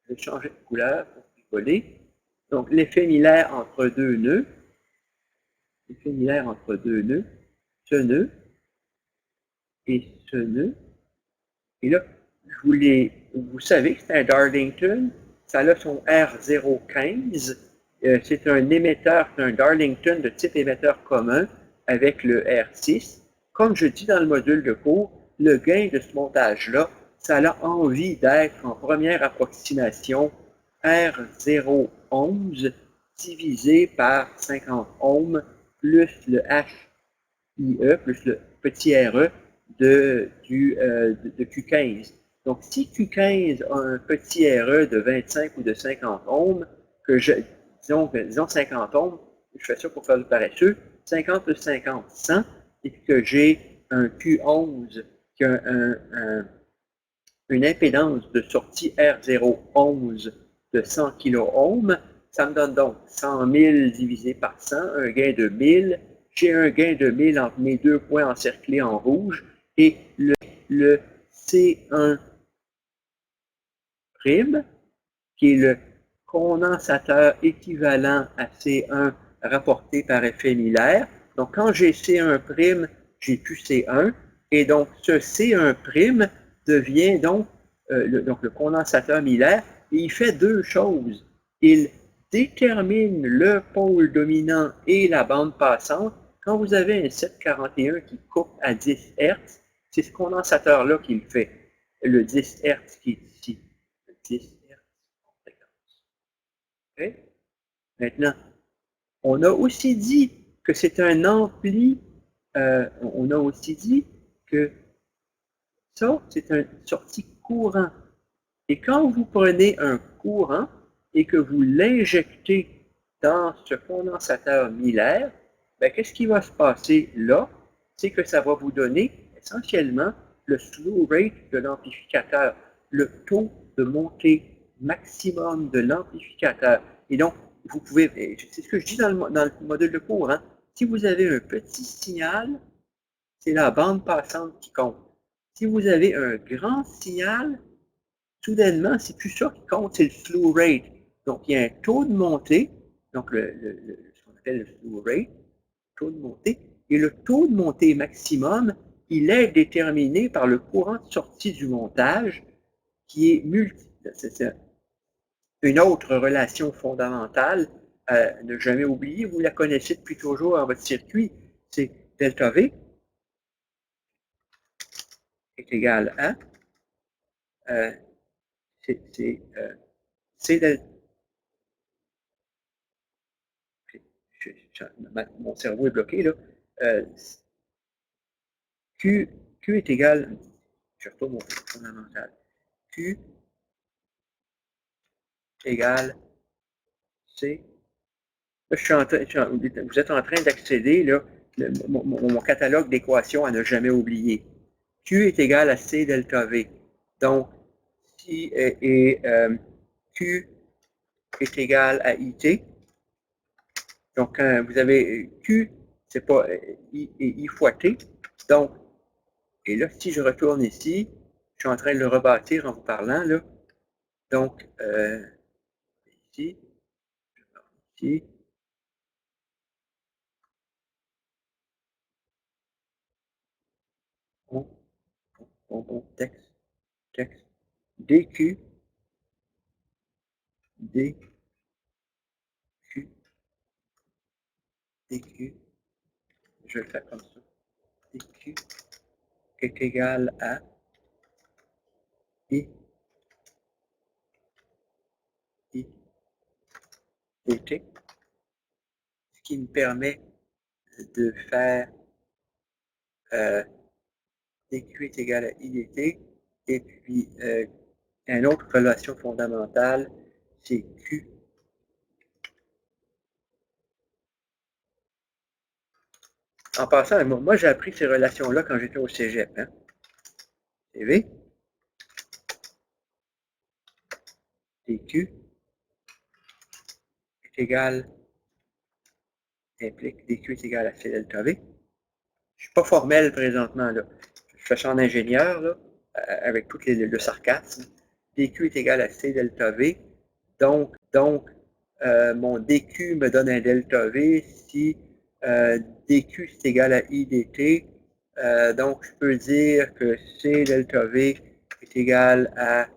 Je vais changer de couleur pour rigoler. Donc, l'effet Miller entre deux nœuds, ce nœud et ce nœud. Et là, vous savez que c'est un Darlington, ça a son R015, c'est un émetteur, c'est un Darlington de type émetteur commun avec le R6. Comme je dis dans le module de cours, le gain de ce montage-là, ça a envie d'être en première approximation R011 divisé par 50 ohms plus le HIE, plus le petit RE de Q15. Donc, si Q15 a un petit RE de 25 ou de 50 ohms, disons 50 ohms, je fais ça pour faire le paresseux, 50 plus 50, 100, et que j'ai un Q11 qui a une impédance de sortie R011 de 100 kOhms, ça me donne donc 100 000 divisé par 100, un gain de 1000. J'ai un gain de 1000 entre mes deux points encerclés en rouge et le C1', qui est le condensateur équivalent à C1 rapporté par effet Miller. Donc, quand j'ai C1', j'ai plus C1. Et donc, ce C1' devient donc le condensateur Miller. Et il fait deux choses. Il détermine le pôle dominant et la bande passante. Quand vous avez un 741 qui coupe à 10 Hz, c'est ce condensateur-là qui le fait. Le 10 Hz qui est ici. Le 10 Hz. Okay? Maintenant, on a aussi dit que c'est un ampli. On a aussi dit que ça, c'est une sortie courant. Et quand vous prenez un courant et que vous l'injectez dans ce condensateur Miller, ben, qu'est-ce qui va se passer là? C'est que ça va vous donner essentiellement le slew rate de l'amplificateur, le taux de montée maximum de l'amplificateur. Et donc, vous pouvez, c'est ce que je dis dans le modèle de cours, hein? Si vous avez un petit signal, c'est la bande passante qui compte. Si vous avez un grand signal, soudainement, c'est plus ça qui compte, c'est le slew rate. Donc, il y a un taux de montée, donc ce qu'on appelle le slew rate, taux de montée, et le taux de montée maximum, il est déterminé par le courant de sortie du montage, qui est c'est une autre relation fondamentale à ne jamais oublier, vous la connaissez depuis toujours dans votre circuit, c'est delta V est égal à C delta. Mon cerveau est bloqué là. Q est égal, je retourne mon fondamental. Q égale C. Là, vous êtes en train d'accéder là mon catalogue d'équations à ne jamais oublier. Q est égal à C delta V. Donc, si Q est égal à IT, donc quand vous avez Q, c'est pas I fois T. Donc, et là, si je retourne ici, je suis en train de le rebâtir en vous parlant, là. Donc, ici, ici, texte, DQ, DQ, je vais le faire comme ça, DQ est égal à I, dt, ce qui me permet de faire dq est égal à I dt, et puis une autre relation fondamentale, c'est Q. En passant, moi j'ai appris ces relations-là quand j'étais au cégep. Hein? CV, dq est égal, implique dq est égal à C delta V. Je ne suis pas formel présentement, là. Je fais ça en ingénieur, là, avec tout le sarcasme. dq est égal à C delta V. Donc mon dq me donne un delta V si dq est égal à I dt. Donc, je peux dire que C delta V est égal à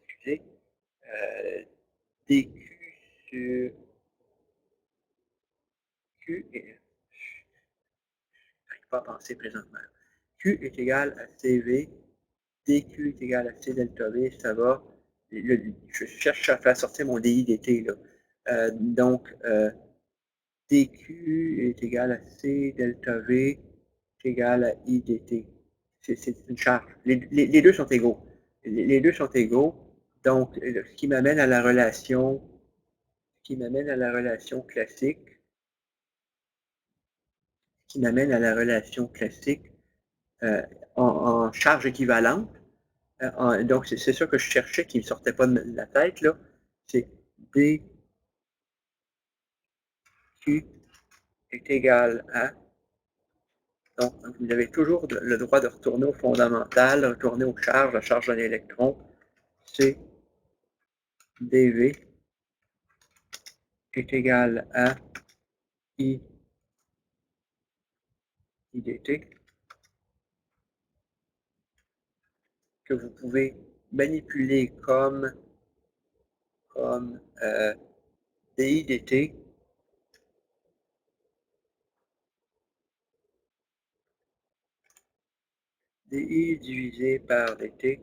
excusez, dq sur Q, et je n'arrive pas à penser présentement. Q est égal à CV, dq est égal à C delta V, ça va. Je cherche à faire sortir mon DI dt, là. Donc, dq est égal à C delta V est égal à I dt. C'est une charge. Les deux sont égaux. Les deux sont égaux. Donc, ce qui m'amène à la relation classique, en charge équivalente. Donc, c'est ça que je cherchais qui ne me sortait pas de la tête, là. C'est dq est égal à. Donc, vous avez toujours le droit de retourner au fondamental, retourner aux charges, la charge d'un électron. C'est dV est égal à I dt, que vous pouvez manipuler comme dI dt dI divisé par dt.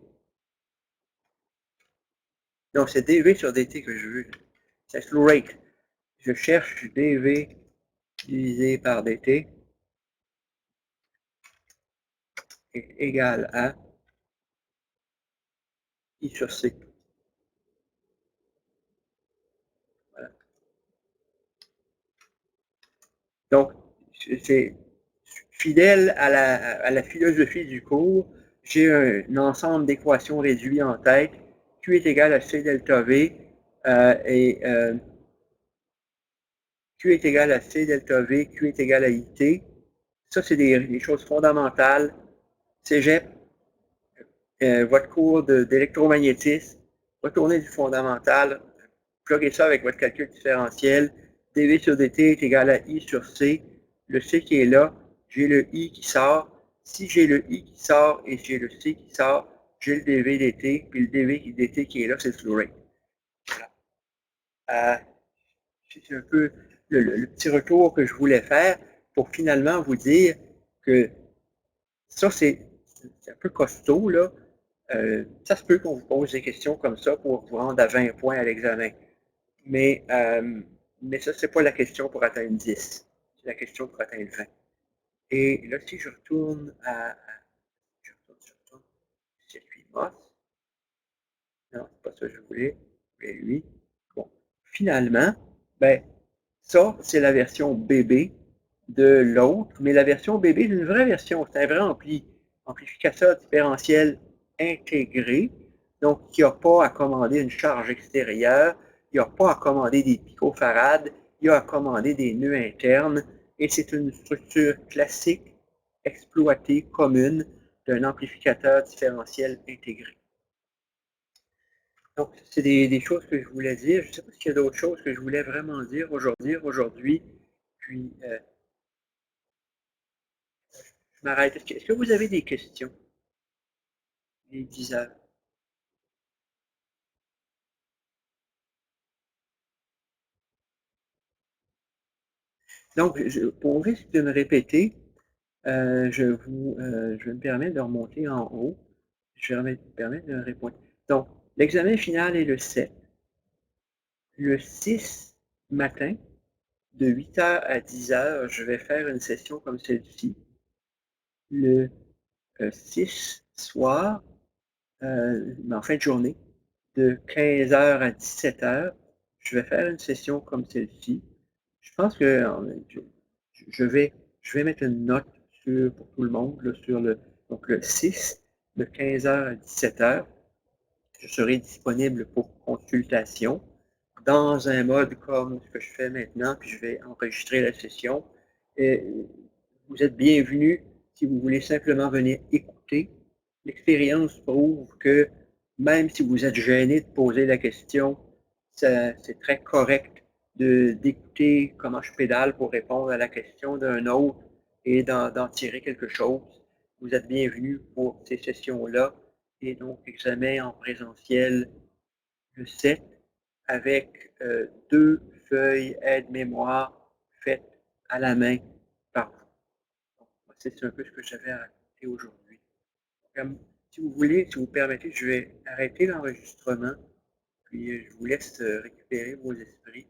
Non, c'est dV sur dt que je veux. C'est slow rate. Je cherche dV divisé par dt est égal à I sur C. Voilà. Donc, c'est fidèle à la philosophie du cours. J'ai un ensemble d'équations réduites en tête. Q est égal à C delta V Q est égal à C delta V, Q est égal à IT. Ça, c'est des choses fondamentales. Cégep, votre cours d'électromagnétisme, retournez du fondamental, pluguez ça avec votre calcul différentiel. dV sur dt est égal à I sur C. Le C qui est là, j'ai le I qui sort. Si j'ai le I qui sort et j'ai le C qui sort, j'ai le dV dt, puis le dV dt qui est là, c'est le flow rate. Voilà. C'est un peu le petit retour que je voulais faire pour finalement vous dire que ça, c'est un peu costaud, là. Ça se peut qu'on vous pose des questions comme ça pour vous rendre à 20 points à l'examen. Mais ça, c'est pas la question pour atteindre 10. C'est la question pour atteindre 20. Et là, si je retourne je retourne circuit MOS. Non, c'est pas ça que je voulais. Je voulais lui. Bon. Finalement, ben, Ça, c'est la version bébé de l'autre, mais la version bébé, c'est une vraie version, c'est un vrai amplificateur différentiel intégré, donc il n'y a pas à commander une charge extérieure, il n'y a pas à commander des picofarades, il y a à commander des nœuds internes, et c'est une structure classique, exploitée, commune, d'un amplificateur différentiel intégré. Donc, c'est des choses que je voulais dire. Je ne sais pas s'il y a d'autres choses que je voulais vraiment dire aujourd'hui. Puis, je m'arrête. Est-ce que vous avez des questions? Les 10 heures. Donc, pour risque de me répéter, je vais me permettre de remonter en haut. Je vais me permettre de répondre. Donc, l'examen final est le 7. Le 6 matin, de 8 heures à 10 heures, je vais faire une session comme celle-ci. Le 6 soir, en fin de journée, de 15 heures à 17 heures, je vais faire une session comme celle-ci. Je pense que je vais mettre une note pour tout le monde là, sur donc le 6, de 15 heures à 17 heures. Je serai disponible pour consultation dans un mode comme ce que je fais maintenant, puis je vais enregistrer la session. Et vous êtes bienvenus si vous voulez simplement venir écouter. L'expérience prouve que même si vous êtes gêné de poser la question, c'est très correct d'écouter comment je pédale pour répondre à la question d'un autre et d'en tirer quelque chose. Vous êtes bienvenus pour ces sessions-là. Et donc, examen en présentiel le 7 avec 2 feuilles aide-mémoire faites à la main par vous. C'est un peu ce que j'avais à raconter aujourd'hui. Si vous voulez, si vous permettez, je vais arrêter l'enregistrement, puis je vous laisse récupérer vos esprits.